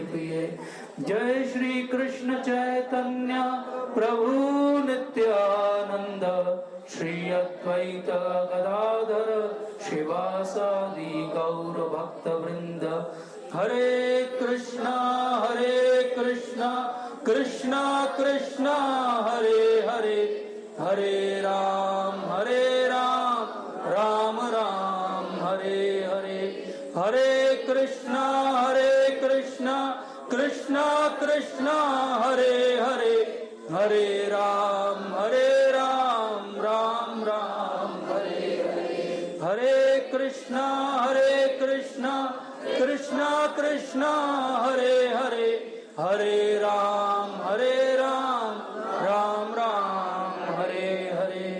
प्रिये। जय श्री कृष्ण चैतन्य प्रभु नित्यानंद, श्री अद्वैत गदाधर शिवासादि गौर भक्त वृंद। हरे कृष्णा कृष्णा कृष्णा हरे हरे, हरे राम राम राम हरे हरे। हरे कृष्णा कृष्णा कृष्णा हरे हरे, हरे राम राम राम हरे हरे। हरे कृष्णा कृष्णा कृष्णा हरे हरे, हरे राम राम राम हरे हरे।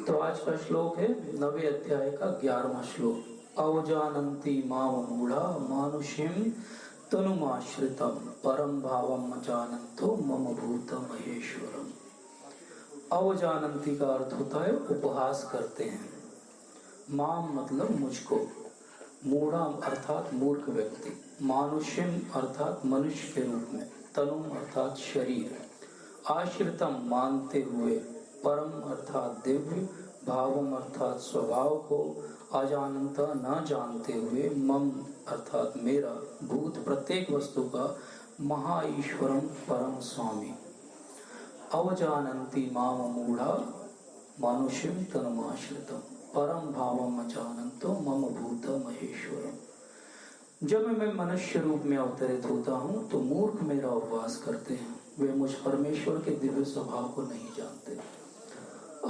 तो आज का श्लोक है 9वें अध्याय का 11वां श्लोक। अवजानन्ति माम मूढ़ा मानुषीं तनुमाश्रितम् परम भावम जानन्तो मम भूत महेश्वरम। अवजानन्ति का अर्थ होता है उपहास करते हैं। माम मतलब मुझको, मूढ़ा अर्थात मूर्ख व्यक्ति, मानुष्यम अर्थात मनुष्य के रूप में, तनुम अर्थात शरीर, आश्रितम मानते हुए, परम अर्थात दिव्य, भावम अर्थात स्वभाव को, अजानता न जानते हुए, मम अर्थात मेरा, भूत प्रत्येक वस्तु का, महा ईश्वरम परम स्वामी। अवजानन्ति माम मूढ़ा मानुष्यम तनुमाश्रितम परम भावम अजानन्तो मम भूत महेश्वरम। जब मैं मनुष्य रूप में अवतरित होता हूँ तो मूर्ख मेरा उपवास करते हैं, वे मुझ परमेश्वर के दिव्य स्वभाव को नहीं जानते।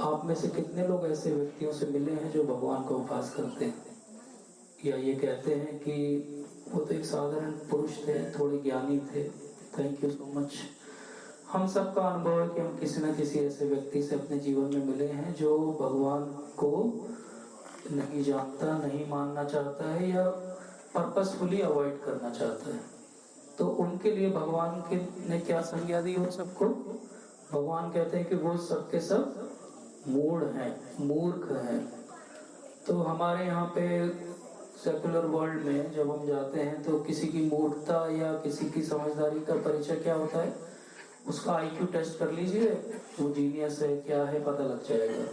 आप में से कितने लोग ऐसे व्यक्तियों से मिले हैं जो भगवान का उपवास करते हैं, या ये कहते हैं कि वो तो एक साधारण पुरुष थे, थोड़े ज्ञानी थे। Thank you so much. हम सबका अनुभव है कि हम किसी न किसी ऐसे व्यक्ति से अपने जीवन में मिले हैं जो भगवान को नहीं जानता, नहीं मानना चाहता है, या पर्पसफुली अवॉइड करना चाहता है। तो उनके लिए भगवान के ने क्या संज्ञा दी हो सबको? भगवान कहते हैं कि वो सबके सब मूढ़ हैं, मूर्ख हैं। तो हमारे यहाँ पे सेकुलर वर्ल्ड में जब हम जाते हैं तो किसी की मूर्खता या किसी की समझदारी का परिचय क्या होता है? उसका IQ टेस्ट कर लीजिए, वो जीनियस है क्या है पता लग जाएगा।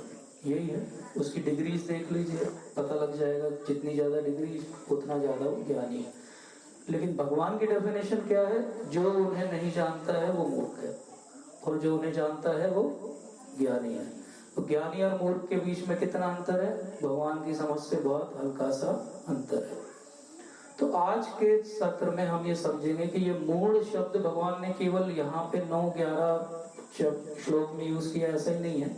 यही है, उसकी डिग्रीज देख लीजिए, पता लग जाएगा। जितनी ज्यादा डिग्री उतना ज्यादा वो ज्ञानी है। लेकिन भगवान की डेफिनेशन क्या है? जो उन्हें नहीं जानता है वो मूर्ख है, और जो उन्हें जानता है वो ज्ञानी है। तो ज्ञानी और मूर्ख के बीच में कितना अंतर है? भगवान की समझ से बहुत हल्का सा अंतर है। तो आज के सत्र में हम ये समझेंगे कि ये मूढ़ शब्द भगवान ने केवल यहाँ पे 9-11 श्लोक में यूज किया, ऐसा ही नहीं है।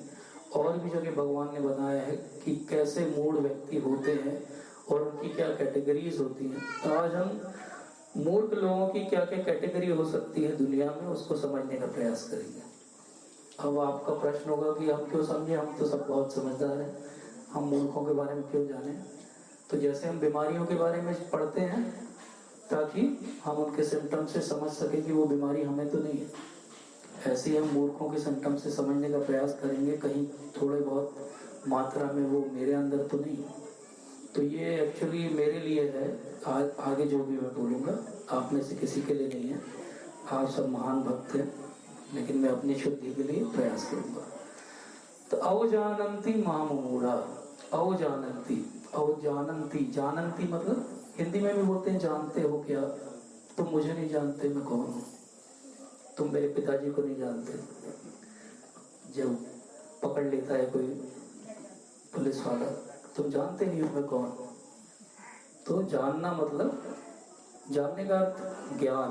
और भी जगह भगवान ने बताया है कि कैसे मूढ़ व्यक्ति होते हैं और उनकी क्या कैटेगरीज होती हैं। तो आज हम मूर्ख लोगों की क्या क्या कैटेगरी हो सकती है दुनिया में, उसको समझने का प्रयास करेंगे। अब आपका प्रश्न होगा कि हम क्यों समझे, हम तो सब बहुत समझदार हैं, हम मूर्खों के बारे में क्यों जाने? तो जैसे हम बीमारियों के बारे में पढ़ते हैं ताकि हम उनके सिम्टम से समझ सके कि वो बीमारी हमें तो नहीं है, ऐसे ही हम मूर्खों के सिम्टम से समझने का प्रयास करेंगे, कहीं थोड़े बहुत मात्रा में वो मेरे अंदर तो नहीं। तो ये एक्चुअली मेरे लिए है, आगे जो भी मैं बोलूँगा आप में से किसी के लिए नहीं है। आप सब महान भक्त हैं, लेकिन मैं अपनी शुद्धि के लिए प्रयास करूँगा। तो अवजानन्ति माम मूढ़ा, अवजानन्ति, अवजानन्ति, जानन्ति मतलब हिंदी में भी बोलते हैं जानते हो क्या? तुम मुझे नहीं जानते, मैं कौन हूँ? तुम मेरे पिताजी को नहीं जानते। जब पकड़ लेता है कोई पुलिस वाला, तुम जानते नहीं हो मैं कौन हूँ। तो जानना मतलब, जानने का अर्थ ज्ञान।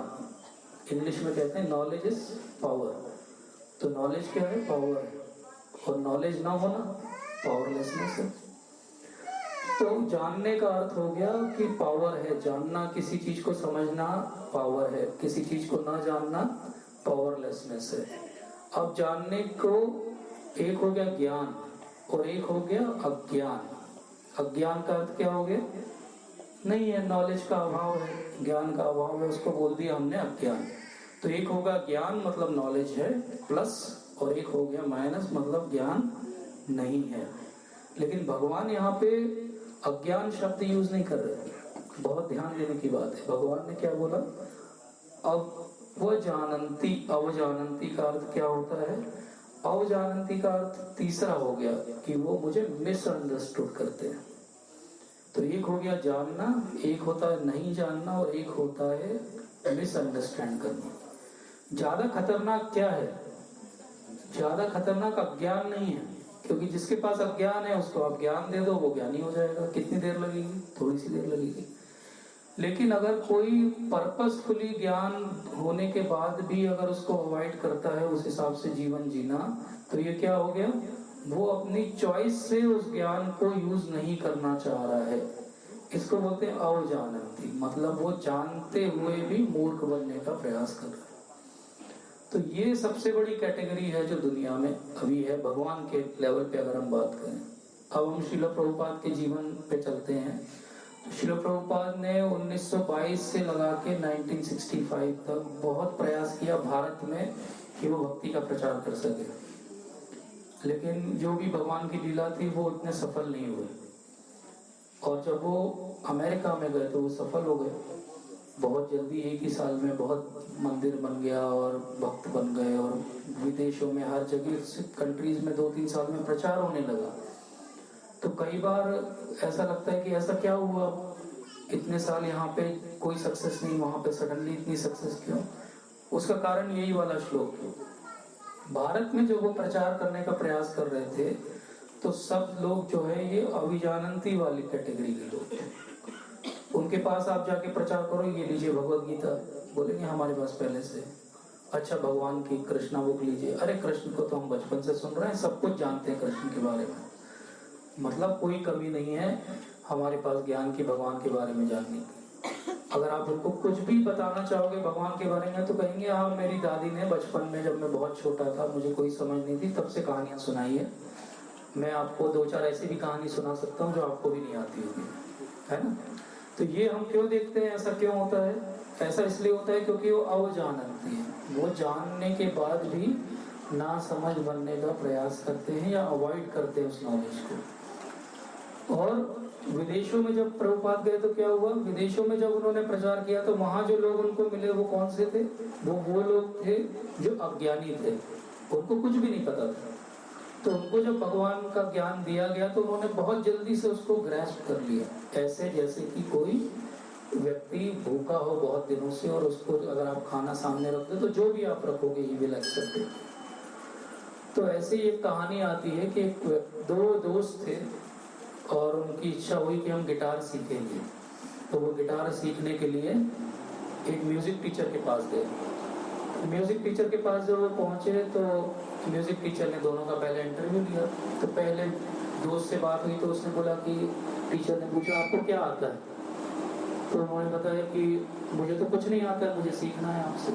इंग्लिश में कहते हैं नॉलेज इज पावर। तो नॉलेज क्या है? पावर है। और नॉलेज ना होना पावरलेसनेस है। तो जानने का अर्थ हो गया कि पावर है, जानना, किसी चीज को समझना पावर है, किसी चीज को ना जानना पावरलेसनेस है। अब जानने को एक हो गया ज्ञान और एक हो गया अज्ञान। अज्ञान का अर्थ क्या हो गया? नहीं है, नॉलेज का अभाव है, ज्ञान का अभाव है, उसको बोल दिया हमने अज्ञान। तो एक होगा ज्ञान मतलब नॉलेज है प्लस, और एक हो गया माइनस मतलब ज्ञान नहीं है। लेकिन भगवान यहाँ पे अज्ञान शब्द यूज नहीं कर रहे, बहुत ध्यान देने की बात है। भगवान ने क्या बोला? अवजानंती। अवजानंती का अर्थ क्या होता है? अवजानंती का अर्थ तीसरा हो गया कि वो मुझे मिसअंडरस्टूड करते हैं। तो एक हो गया जानना, एक होता है नहीं जानना, और एक होता है मिसअंडरस्टैंड करना। ज्यादा खतरनाक क्या है? ज्यादा खतरनाक अज्ञान नहीं है, क्योंकि जिसके पास अज्ञान है उसको आप ज्ञान दे दो, वो ज्ञानी हो जाएगा। कितनी देर लगेगी? थोड़ी सी देर लगेगी। लेकिन अगर कोई पर्पसफुली ज्ञान होने के बाद भी अगर उसको अवॉइड करता है उस हिसाब से जीवन जीना, तो ये क्या हो गया? वो अपनी चॉइस से उस ज्ञान को यूज नहीं करना चाह रहा है। इसको बोलते हैं अवजानंती, मतलब वो जानते हुए भी मूर्ख बनने का प्रयास कर रहा है। तो ये सबसे बड़ी कैटेगरी है जो दुनिया में अभी है, भगवान के लेवल पे अगर हम बात करें। अब हम श्रील प्रभुपाद के जीवन पे चलते हैं। श्रील प्रभुपाद ने 1922 से लगा के 1965 तक बहुत प्रयास किया भारत में कि वो भक्ति का प्रचार कर सके, लेकिन जो भी भगवान की लीला थी वो उतने सफल नहीं हुए। और जब वो अमेरिका में गए तो वो सफल हो गए बहुत जल्दी। एक ही साल में बहुत मंदिर बन गया और भक्त बन गए, और विदेशों में हर जगह कंट्रीज में 2-3 साल में प्रचार होने लगा। तो कई बार ऐसा लगता है कि ऐसा क्या हुआ, इतने साल यहाँ पे कोई सक्सेस नहीं, वहां पे सडनली इतनी सक्सेस क्यों? उसका कारण यही वाला श्लोक है। भारत में जब वो प्रचार करने का प्रयास कर रहे थे तो सब लोग जो है ये अविजानंती वाली कैटेगरी के लोग थे। उनके पास आप जाके प्रचार करो, ये लीजिए भगवत गीता, बोलेंगे हमारे पास पहले से। अच्छा, भगवान की कृष्णा बुक लीजिए, अरे कृष्ण को तो हम बचपन से सुन रहे हैं, सब कुछ जानते हैं कृष्ण के बारे में, मतलब कोई कमी नहीं है हमारे पास ज्ञान की भगवान के बारे में जानने की। अगर आप उनको कुछ भी बताना चाहोगे भगवान के बारे में तो कहेंगे हाँ, मेरी दादी ने बचपन में जब मैं बहुत छोटा था, मुझे कोई समझ नहीं थी, तब से कहानियां सुनाई है। मैं आपको 2-4 ऐसी भी कहानी सुना सकता हूँ जो आपको भी नहीं आती होगी, है ना? तो ये हम क्यों देखते हैं, ऐसा क्यों होता है? ऐसा इसलिए होता है क्योंकि वो अवजानंती है। वो जानने के बाद भी ना समझ बनने का प्रयास करते हैं या अवॉइड करते हैं उस नॉलेज को। और विदेशों में जब प्रभुपाद गए तो क्या हुआ? विदेशों में जब उन्होंने प्रचार किया तो वहां जो लोग उनको मिले वो कौन से थे? वो लोग थे जो अज्ञानी थे, उनको कुछ भी नहीं पता था। तो उनको जब भगवान का ज्ञान दिया गया तो उन्होंने बहुत जल्दी से उसको ग्रैस्प कर लिया, ऐसे जैसे कि कोई व्यक्ति भूखा हो बहुत दिनों से और उसको अगर आप खाना सामने रख दो तो जो भी आप रखोगे ये विल एक्सेप्ट। तो ऐसे ही एक कहानी आती है कि 2 दोस्त थे और उनकी इच्छा हुई कि हम गिटार सीखेंगे। तो वो गिटार सीखने के लिए एक म्यूजिक टीचर के पास गए। म्यूजिक टीचर के पास जब वो पहुंचे तो म्यूजिक टीचर ने दोनों का पहले इंटरव्यू लिया। तो पहले दोस्त से बात हुई तो उसने बोला कि टीचर ने पूछा आपको क्या आता है? तो उन्होंने बताया कि मुझे तो कुछ नहीं आता है, मुझे सीखना है आपसे।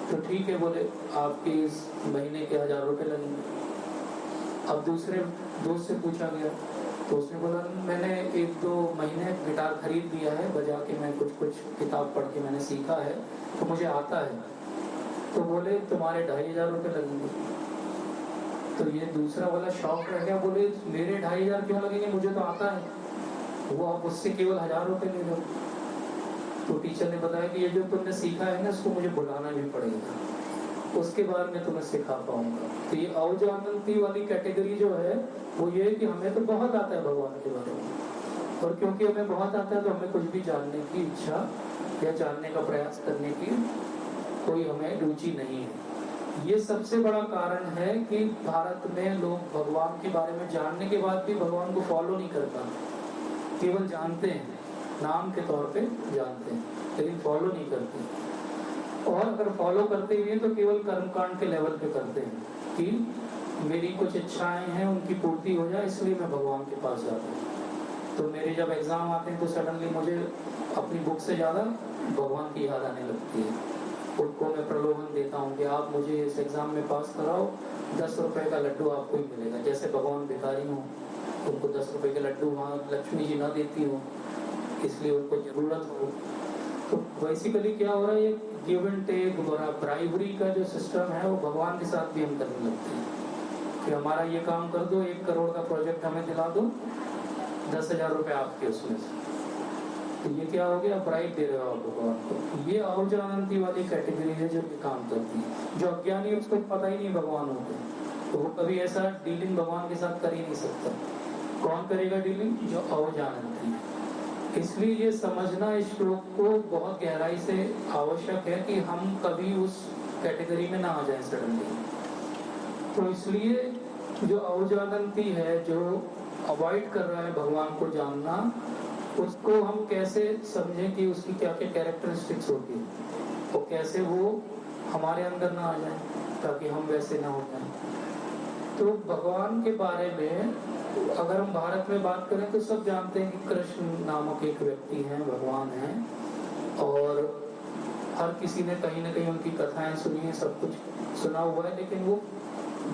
तो ठीक है, बोले आपके इस महीने के 1000 रुपये लगेंगे। अब दूसरे दोस्त से पूछा गया तो उसने बोला मैंने 1-2 महीने गिटार खरीद लिया है, बजा के मैं कुछ किताब पढ़ के मैंने सीखा है तो मुझे आता है। तो बोले तुम्हारे 2500 रुपये लगेंगे। तो ये दूसरा वाला शौक रह गया, बोले मेरे 2500 क्यों लगेंगे, मुझे तो आता है, वो आप उससे केवल 1000 रुपये ले लो। तो टीचर ने बताया कि ये जो तुमने सीखा है ना इसको मुझे बुलाना भी पड़ेगा, उसके बाद मैं तुम्हें सिखा पाऊंगा। तो ये अवजानंती वाली कैटेगरी जो है वो ये है कि हमें तो बहुत आता है भगवान के बारे में, और क्योंकि हमें बहुत आता है तो हमें कुछ भी जानने की इच्छा या जानने का प्रयास करने की कोई हमें रुचि नहीं है। ये सबसे बड़ा कारण है कि भारत में लोग भगवान के बारे में जानने के बाद भी भगवान को फॉलो नहीं कर पाते, केवल जानते हैं, नाम के तौर पे जानते हैं लेकिन फॉलो नहीं करते। और अगर फॉलो करते हुए तो केवल कर्मकांड के लेवल पे करते हैं कि मेरी कुछ इच्छाएं हैं उनकी पूर्ति हो जाए इसलिए मैं भगवान के पास जाता हूँ। तो मेरे जब एग्जाम आते हैं तो सडनली मुझे अपनी बुक से ज़्यादा भगवान की याद आने लगती है। उनको मैं प्रलोभन देता हूँ कि आप मुझे इस एग्जाम में पास कराओ, 10 रुपए का लड्डू आपको ही मिलेगा। जैसे भगवान भिखारी हूँ, उनको 10 रुपए के लड्डू वहाँ लक्ष्मी जी ना देती हूँ इसलिए उनको जरूरत हो। तो बेसिकली क्या हो रहा है, ये गिव एंड टेक, ब्राइवरी का जो सिस्टम है वो भगवान के साथ भी हम करने लगते हैं कि हमारा ये काम कर दो, 1 करोड़ का प्रोजेक्ट हमें दिला दो, 10,000 रुपए आपके उसमें से। तो ये क्या हो गया, ब्राइब दे रहे हो आप भगवान को। ये औजानंती वाली कैटेगरी है जो ये काम करती है। जो अज्ञानी है उसको पता ही नहीं भगवान होते, तो वो कभी ऐसा डीलिंग भगवान के साथ कर ही नहीं सकता। कौन करेगा डीलिंग? जो औजानंती है। इसलिए ये समझना इस श्लोक को बहुत गहराई से आवश्यक है कि हम कभी उस कैटेगरी में ना आ जाए सडनली। तो इसलिए जो औजानंती है, जो अवॉइड कर रहा है भगवान को जानना, उसको हम कैसे समझें कि उसकी क्या क्या कैरेक्टरिस्टिक्स होती है और कैसे वो हमारे अंदर ना आ जाए ताकि हम वैसे ना हो जाए। तो भगवान के बारे में अगर हम भारत में बात करें तो सब जानते हैं कि कृष्ण नामक एक व्यक्ति हैं, भगवान हैं, और हर किसी ने कहीं ना कहीं उनकी कथाएं सुनी है, सब कुछ सुना हुआ है, लेकिन वो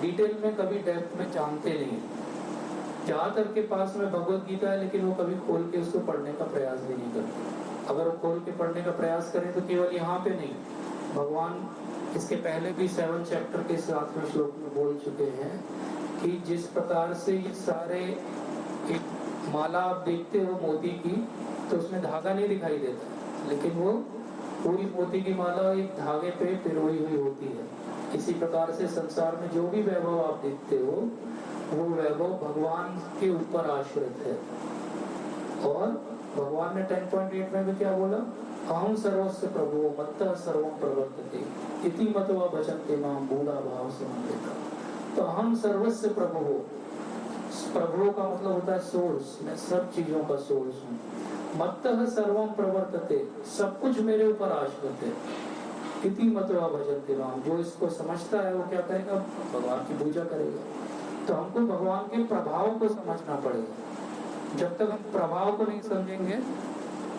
डिटेल में कभी डेप्थ में जानते नहीं। ज्यादातर के पास में भगवत गीता है लेकिन वो कभी खोल के उसको पढ़ने का प्रयास भी नहीं करते। अगर वो खोल के पढ़ने का प्रयास करें तो केवल यहाँ पे नहीं, भगवान इसके पहले भी 7 चैप्टर के 7वें श्लोक में बोल चुके हैं कि जिस प्रकार से ये सारे एक माला आप देखते हो मोती की, तो उसमें धागा नहीं दिखाई देता, लेकिन वो पूरी मोती की माला एक धागे पे पिरोई हुई होती है। इसी प्रकार से संसार में जो भी वैभव आप देखते हो वो वैभव भगवान के ऊपर आश्रित है। और भगवान ने 10.8 में भी क्या बोला? अहं सर्वस्य प्रभो मत्तः सर्वं प्रवर्तते इति मत्वा भजन्ते मां मूढ़ा भाव समन्विता। तो अहं सर्वस्य प्रभो, प्रभो का मतलब होता है सोर्स, मैं सब चीजों का सोर्स हूँ। मत्तः सर्वं प्रवर्तते, सब कुछ मेरे ऊपर आश्रित है। इति मत्वा भजन्ते मां, जो इसको समझता है वो क्या करेगा? भगवान की पूजा करेगा। तो हमको भगवान के प्रभाव को समझना पड़ेगा। जब तक हम प्रभाव को नहीं समझेंगे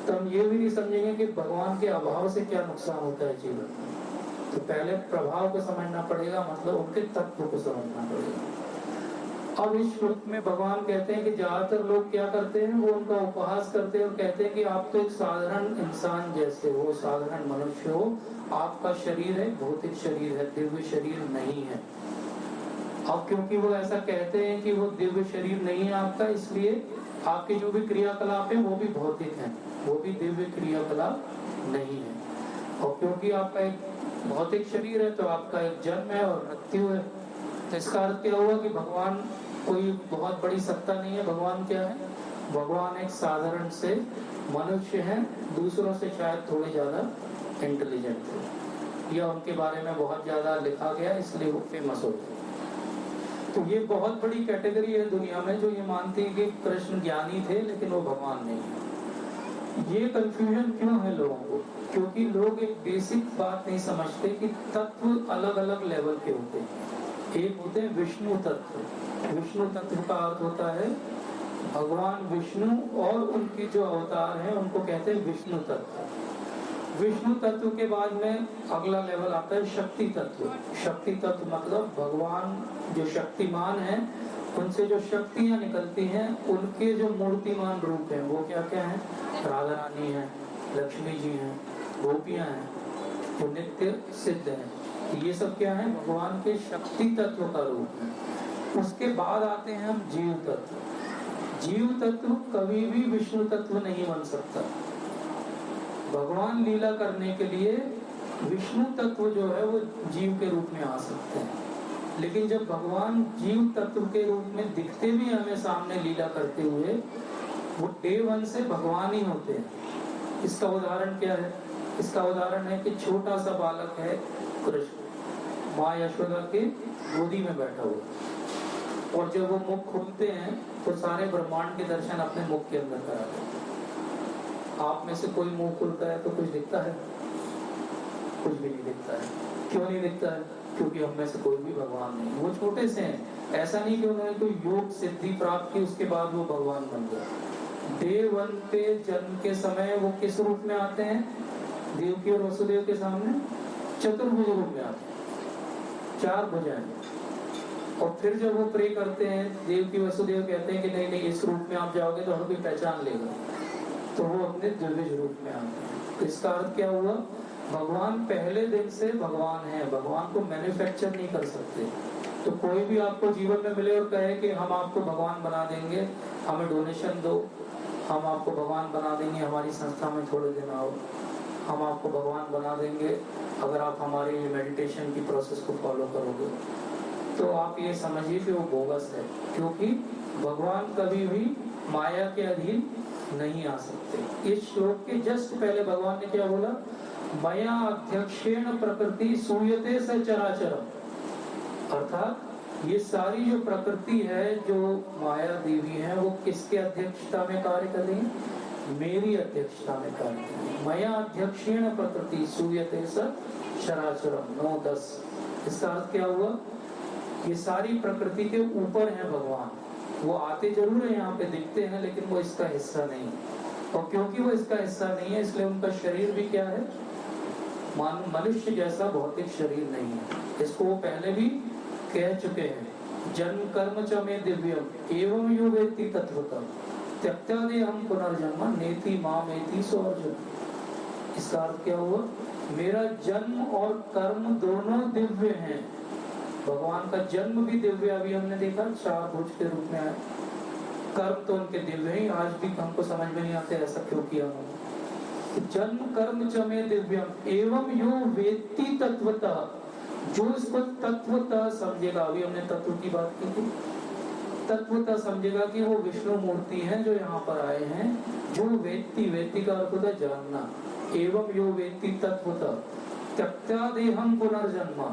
तो हम ये भी नहीं समझेंगे कि भगवान के अभाव से क्या नुकसान होता है जीवन में। तो पहले प्रभाव को समझना पड़ेगा, मतलब उनके तत्व को समझना पड़ेगा। अब इस श्लोक में भगवान कहते हैं कि ज्यादातर लोग क्या करते हैं, वो उनका उपहास करते हैं और कहते हैं कि आप तो एक साधारण इंसान जैसे हो, साधारण मनुष्य हो, आपका शरीर है भौतिक शरीर है, दिव्य शरीर नहीं है। अब क्योंकि वो ऐसा कहते हैं कि वो दिव्य शरीर नहीं है आपका, इसलिए आपके जो भी क्रियाकलाप है वो भी भौतिक है, वो भी दिव्य क्रियाकलाप नहीं है। और क्योंकि आपका एक भौतिक शरीर है तो आपका एक जन्म है और मृत्यु है। तो इसका अर्थ क्या हुआ कि भगवान कोई बहुत बड़ी सत्ता नहीं है। भगवान क्या है? भगवान एक साधारण से मनुष्य है, दूसरों से शायद थोड़े ज्यादा इंटेलिजेंट है, या उनके बारे में बहुत ज्यादा लिखा गया इसलिए वो फेमस होते हैं। तो ये बहुत बड़ी कैटेगरी है दुनिया में जो ये मानती है कि कृष्ण ज्ञानी थे लेकिन वो भगवान नहीं है। ये कंफ्यूजन क्यों है लोगों को? क्योंकि लोग एक बेसिक बात नहीं समझते कि तत्व अलग अलग लेवल के होते हैं। एक होते हैं विष्णु तत्व। विष्णु तत्व का अर्थ होता है भगवान विष्णु और उनके जो अवतार हैं उनको कहते हैं विष्णु तत्व। विष्णु तत्व के बाद में अगला लेवल आता है शक्ति तत्व। शक्ति तत्व मतलब भगवान जो शक्तिमान है, उनसे जो शक्तियां निकलती हैं उनके जो मूर्तिमान रूप हैं वो क्या क्या है? राधा रानी है, लक्ष्मी जी हैं, गोपियां हैं, जो नित्य सिद्ध हैं। ये सब क्या है? भगवान के शक्ति तत्व का रूप है। उसके बाद आते हैं हम जीव तत्व। जीव तत्व कभी भी विष्णु तत्व नहीं बन सकता। भगवान लीला करने के लिए विष्णु तत्व जो है वो जीव के रूप में आ सकते हैं, लेकिन जब भगवान जीव तत्व के रूप में दिखते भी हमें सामने लीला करते हुए, वो डे 1 से भगवान ही होते हैं। इसका उदाहरण क्या है? इसका उदाहरण है कि छोटा सा बालक है कृष्ण, माँ यशोदा के गोदी में बैठा हुआ, और जब वो मुख खोलते हैं तो सारे ब्रह्मांड के दर्शन अपने मुख के अंदर कराते हैं। आप में से कोई मुंह खुलता है तो कुछ दिखता है? कुछ भी नहीं दिखता है। क्यों नहीं दिखता है? क्योंकि हम में से कोई भी भगवान नहीं। वो छोटे से हैं, ऐसा नहीं कि उन्होंने कोई योग सिद्धि प्राप्त की उसके बाद वो भगवान बन गया। डे 1 पे जन्म के समय वो किस रूप में आते हैं? देवकी और वसुदेव के सामने चतुर्भुज रूप में आते हैं, 4 भुजाएं। और फिर जब वो प्रे करते हैं, देवकी वसुदेव कहते हैं कि नहीं नहीं इस रूप में आप जाओगे तो हर कोई पहचान लेगा, तो वो अपने द्विविज रूप में आते हैं। तो इसका अर्थ क्या हुआ? भगवान पहले दिन से भगवान है, भगवान को मैन्युफैक्चर नहीं कर सकते। तो कोई भी आपको जीवन में मिले और कहे कि हम आपको भगवान बना देंगे, हमें डोनेशन दो, हम आपको भगवान बना देंगे, हमारी संस्था में थोड़े दिन आओ, हम आपको भगवान बना देंगे अगर आप हमारी मेडिटेशन की प्रोसेस को फॉलो करोगे। तो आप ये समझिए कि वो बोगस है, क्योंकि भगवान कभी भी माया के अधीन नहीं आ सकते। इस श्लोक के जस्ट पहले भगवान ने क्या बोला? मया अध्यक्षेण प्रकृति सूयते स चराचरम, अर्थात ये सारी जो प्रकृति है, जो माया देवी है, वो किसके अध्यक्षता में कार्य कर रही है? मेरी अध्यक्षता में कार्य कर रही है। मया अध्यक्षेण प्रकृति सूयते स चराचरम 9-10। इसका अर्थ क्या हुआ? ये सारी प्रकृति के ऊपर है भगवान, वो आते जरूर है, यहाँ पे दिखते हैं, लेकिन वो इसका हिस्सा नहीं है। और क्योंकि वो इसका हिस्सा नहीं है, इसलिए उनका शरीर भी क्या है? मनुष्य जैसा भौतिक शरीर नहीं है। इसको वो पहले भी कह चुके हैं, जन्म कर्म च मे दिव्यम एवं यो वेत्ति तत्वतः त्यक्त्यादेहं पुनर्जन्म नेति मामेति सो अर्जुन। इसका अर्थ क्या हुआ? मेरा जन्म और कर्म दोनों दिव्य हैं। भगवान का जन्म भी दिव्य, अभी हमने देखा 4 भुज के रूप में आया। कर्म तो उनके दिव्य ही, आज भी हमको समझ में नहीं आते ऐसा क्यों किया उन्होंने। जन्म कर्म च मे दिव्यम एवं यो वेत्ति तत्वतः, जो इसको तत्वतः समझेगा, अभी हमने तत्व की बात की थी, तत्वतः समझेगा कि वो विष्णु मूर्ति हैं जो यहाँ पर आए हैं। जो वेत्ति, वेत्ति का अर्थ होता है जानना। एवं यो वेत्ति तत्वतः त्यक्त्यादेहं पुनर्जन्म,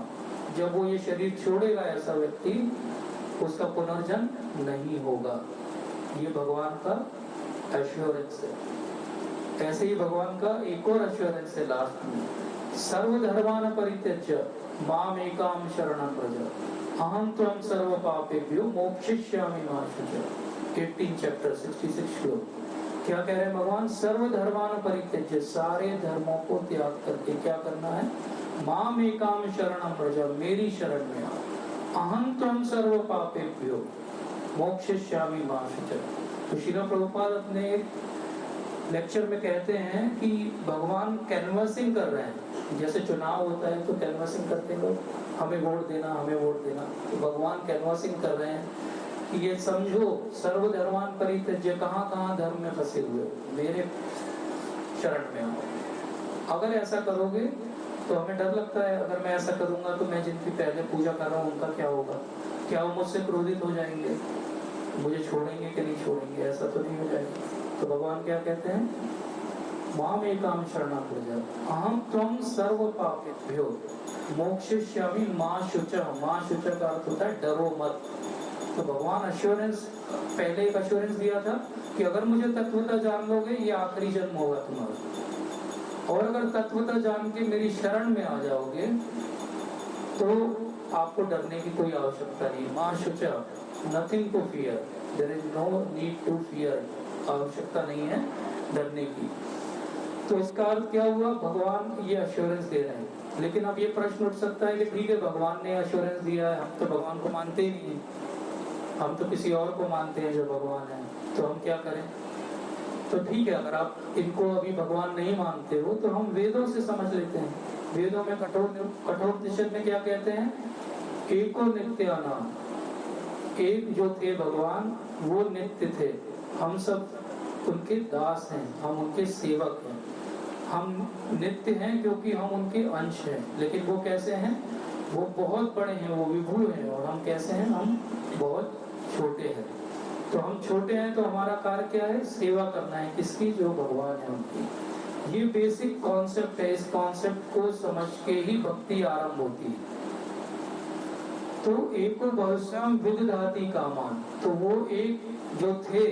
जब वो ये शरीर छोड़ेगा ऐसा व्यक्ति, उसका पुनर्जन्म नहीं होगा। ये भगवान का एश्योरेंस है। ऐसे ही भगवान का एक और एश्योरेंस है लास्ट में, सर्वधर्मान् परित्यज्य माम एकाम शरणं व्रज अहं त्वं सर्व पापेभ्यो मोक्षयिष्यामि मा शुचः। 18 चैप्टर 66 श्लोक। क्या कह रहे हैं भगवान? सर्वधर्मान् परित्यज्य, सारे धर्मों को त्याग करके क्या करना है? माम एकाम शरणं व्रज, मेरी शरण में आओ। अहं त्वं सर्व पापेभ्यो मोक्षयिष्यामि मा शुचः। तो श्रील प्रभुपाद अपने लेक्चर में कहते हैं कि भगवान कैनवसिंग कर रहे हैं। जैसे चुनाव होता है तो कैनवसिंग करते हैं लोग, हमें वोट देना, हमें वोट देना। तो भगवान कैनवसिंग कर रहे हैं कि ये समझो, सर्वधर्मान् परित्यज्य, कहाँ कहाँ धर्म में फंसे हुए, मेरे शरण में आओ। अगर ऐसा करोगे तो हमें डर लगता है, अगर मैं ऐसा करूंगा तो मैं जिनकी पहले पूजा कर रहा हूँ उनका क्या होगा? क्या वो मुझसे क्रोधित हो जाएंगे, मुझे छोड़ेंगे कि नहीं छोड़ेंगे? ऐसा तो नहीं हो जाएगा। तो भगवान क्या कहते हैं? माम एकाम शरणं व्रज अहं त्वं सर्व पापेभ्यो मोक्षयिष्यामि मा शुचः। मा शुचः का अर्थ होता है डरो मत। तो भगवान अश्योरेंस, पहले एक अश्योरेंस दिया था कि अगर मुझे तत्वतः जान लोगे, ये आखिरी जन्म होगा तुम्हारा, और अगर तत्वतः जान के मेरी शरण में आ जाओगे तो आपको डरने की कोई आवश्यकता नहीं। मा शुचः, nothing to fear, there is no need to fear, आवश्यकता नहीं है डरने की। तो इसका अर्थ क्या हुआ? भगवान ये अश्योरेंस दे रहे हैं। लेकिन अब ये प्रश्न उठ सकता है कि ठीक है, भगवान ने अश्योरेंस दिया है, हम तो भगवान को मानते ही नहीं, हम तो किसी और को मानते हैं जो भगवान है, तो हम क्या करें? तो ठीक है, अगर आप इनको अभी भगवान नहीं मानते हो तो हम वेदों से समझ लेते हैं। वेदों में कठोपनिषद में क्या कहते हैं? एको नित्यानाम, एक जो थे भगवान वो नित्य थे, हम सब उनके दास हैं, हम उनके सेवक हैं। हम नित्य हैं क्योंकि हम उनके अंश हैं। लेकिन वो कैसे हैं? वो बहुत बड़े हैं, वो विभु हैं। और हम कैसे हैं? हम बहुत छोटे हैं। तो हम छोटे हैं तो हमारा कार्य क्या है? सेवा करना है। किसकी? जो भगवान है उनकी। ये बेसिक कॉन्सेप्ट है। इस कॉन्सेप्ट को समझ के ही भक्ति आरंभ होती है। तो एको बहुश्याम विदधाति कामान, तो वो एक जो थे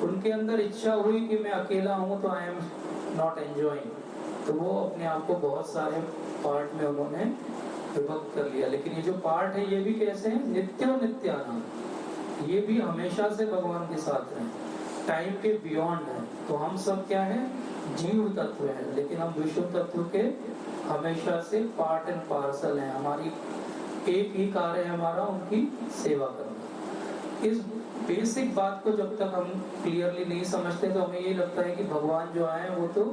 उनके अंदर इच्छा हुई कि मैं अकेला हूं तो आई एम नॉट एंजॉइंग, तो वो अपने आप को बहुत सारे पार्ट में उन्होंने विभक्त कर लिया। लेकिन ये जो पार्ट है ये भी कैसे है? नित्यो नित्यानाम, ये भी हमेशा से भगवान के साथ हैं, टाइम के बियॉन्ड है। तो हम सब क्या है? जीव तत्व है, लेकिन हम विश्व तत्व के हमेशा से पार्ट एंड पार्सल है। हमारी एक ही कार्य है हमारा, उनकी सेवा करना। इस बेसिक बात को जब तक हम क्लियरली नहीं समझते तो हमें ये लगता है कि भगवान जो आए वो तो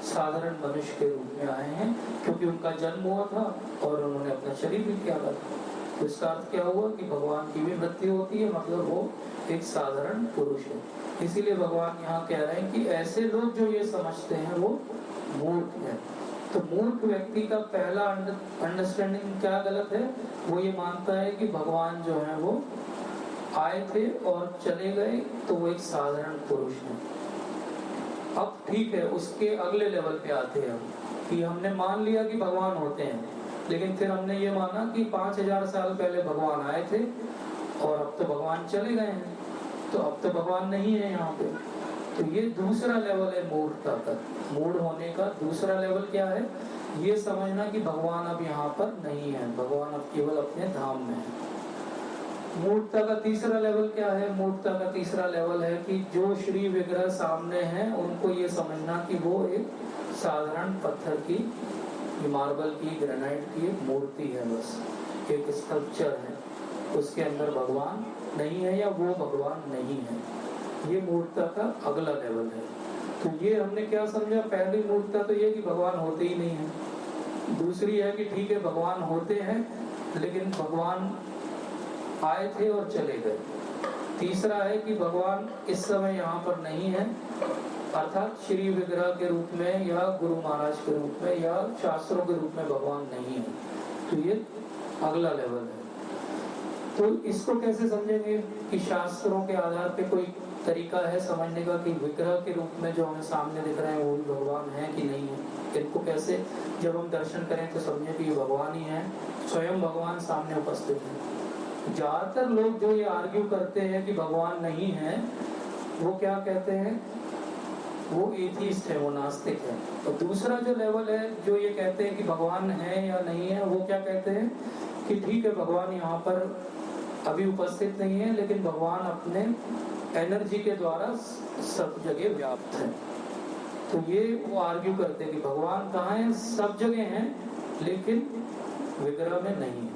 साधारण मनुष्य के रूप में आए हैं, क्योंकि उनका जन्म हुआ था और उन्होंने अपना शरीर भी त्यागा था। तो इसका अर्थ क्या हुआ कि भगवान की भी मृत्यु होती है, मतलब वो एक साधारण पुरुष है। इसीलिए भगवान यहाँ कह रहे हैं कि ऐसे लोग जो ये समझते हैं वो मूर्ख है। तो मूर्ख व्यक्ति का पहला अंडरस्टैंडिंग क्या गलत है, वो ये मानता है कि भगवान जो है वो आए थे और चले गए, तो वो एक साधारण पुरुष है। अब ठीक है, उसके अगले लेवल पे आते हैं हम, कि हमने मान लिया कि भगवान होते हैं, लेकिन फिर हमने ये माना कि 5000 साल पहले भगवान आए थे और अब तो भगवान चले गए हैं, तो अब तो भगवान नहीं है यहाँ पे। तो ये दूसरा लेवल है मूर्खता का। मूढ़ होने का दूसरा लेवल क्या है, ये समझना कि भगवान अब यहाँ पर नहीं है, भगवान अब केवल अपने धाम में है। मूर्खता का तीसरा लेवल क्या है, मूर्खता का तीसरा लेवल है कि जो श्री विग्रह सामने हैं उनको ये समझना कि वो एक साधारण पत्थर की, मार्बल की, ग्रेनाइट की एक मूर्ति है, बस एक स्कल्पचर है, उसके अंदर भगवान नहीं है या वो भगवान नहीं है। ये मूर्खता का अगला लेवल है। तो ये हमने क्या समझा, पहली मूर्खता तो ये कि भगवान होते ही नहीं है। दूसरी है कि ठीक है भगवान होते हैं लेकिन भगवान आए थे और चले गए। तीसरा है कि भगवान इस समय यहाँ पर नहीं है, अर्थात श्री विग्रह के रूप में या गुरु महाराज के रूप में या शास्त्रों के रूप में भगवान नहीं है। तो ये अगला लेवल है। तो इसको कैसे समझेंगे कि शास्त्रों के आधार पे कोई तरीका है समझने का कि विग्रह के रूप में जो हमें सामने दिख रहे हैं वो भी भगवान है कि नहीं है। इनको कैसे जब हम दर्शन करें तो समझे कि ये भगवान ही है, स्वयं भगवान सामने उपस्थित है। ज्यादातर लोग जो ये आर्ग्यू करते हैं कि भगवान नहीं है, वो क्या कहते हैं, वो एथीस्ट है, वो नास्तिक है। और दूसरा जो लेवल है जो ये कहते हैं कि भगवान है या नहीं है, वो क्या कहते हैं कि ठीक है भगवान यहाँ पर अभी उपस्थित नहीं है लेकिन भगवान अपने एनर्जी के द्वारा सब जगह व्याप्त है। तो ये वो आर्ग्यू करते हैं कि भगवान कहाँ है, सब जगह हैं लेकिन विग्रह में नहीं है।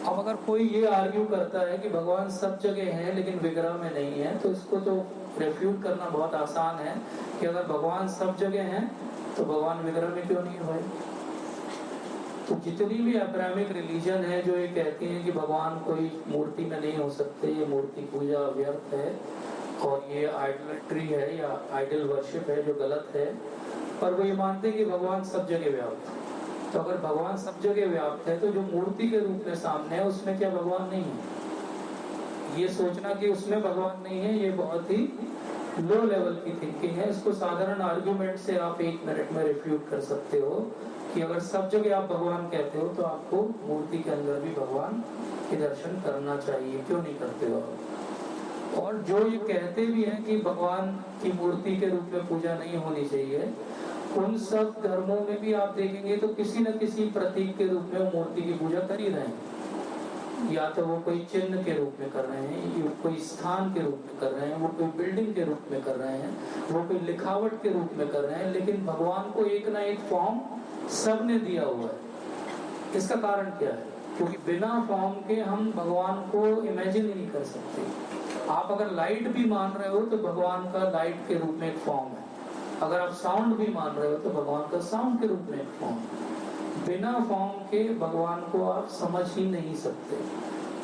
अब अगर कोई ये आर्ग्यू करता है कि भगवान सब जगह है लेकिन विग्रह में नहीं है, तो इसको तो रेफ्यूट करना बहुत आसान है कि अगर भगवान सब जगह है तो भगवान विग्रह में क्यों नहीं हुए। तो जितनी भी अब्राहमिक रिलीजन है जो ये कहती है कि भगवान कोई मूर्ति में नहीं हो सकते, ये मूर्ति पूजा व्यर्थ है और ये आइडोलेट्री है या आइडल वर्शिप है जो गलत है, पर वो ये मानते हैं कि भगवान सब जगह व्याप्त है। तो अगर भगवान सब जगह व्याप्त है तो जो मूर्ति के रूप में सामने है उसमें क्या भगवान नहीं है। ये सोचना कि उसमें भगवान नहीं है ये बहुत ही लो लेवल की थिंकिंग है। इसको साधारण आर्गुमेंट से आप 1 मिनट में रिफ्यूट कर सकते हो कि अगर सब जगह आप भगवान कहते हो तो आपको मूर्ति के अंदर भी भगवान के दर्शन करना चाहिए, क्यों नहीं करते हो आप। और जो ये कहते भी हैं कि भगवान की मूर्ति के रूप में पूजा नहीं होनी चाहिए, उन सब धर्मों में भी आप देखेंगे तो किसी न किसी प्रतीक के रूप में मूर्ति की पूजा कर ही रहे हैं। या तो वो कोई चिन्ह के रूप में कर रहे हैं, या कोई स्थान के रूप में कर रहे हैं, वो कोई बिल्डिंग के रूप में कर रहे हैं, वो कोई लिखावट के रूप में कर रहे हैं, लेकिन भगवान को एक ना एक फॉर्म सबने दिया हुआ है। इसका कारण क्या है, क्योंकि बिना फॉर्म के हम भगवान को इमेजिन ही नहीं कर सकते। आप अगर लाइट भी मान रहे हो तो भगवान का लाइट के रूप में एक फॉर्म है, अगर आप साउंड भी मान रहे हो तो भगवान का साउंड के रूप में एक फॉर्म है। बिना फॉर्म के भगवान को आप समझ ही नहीं सकते।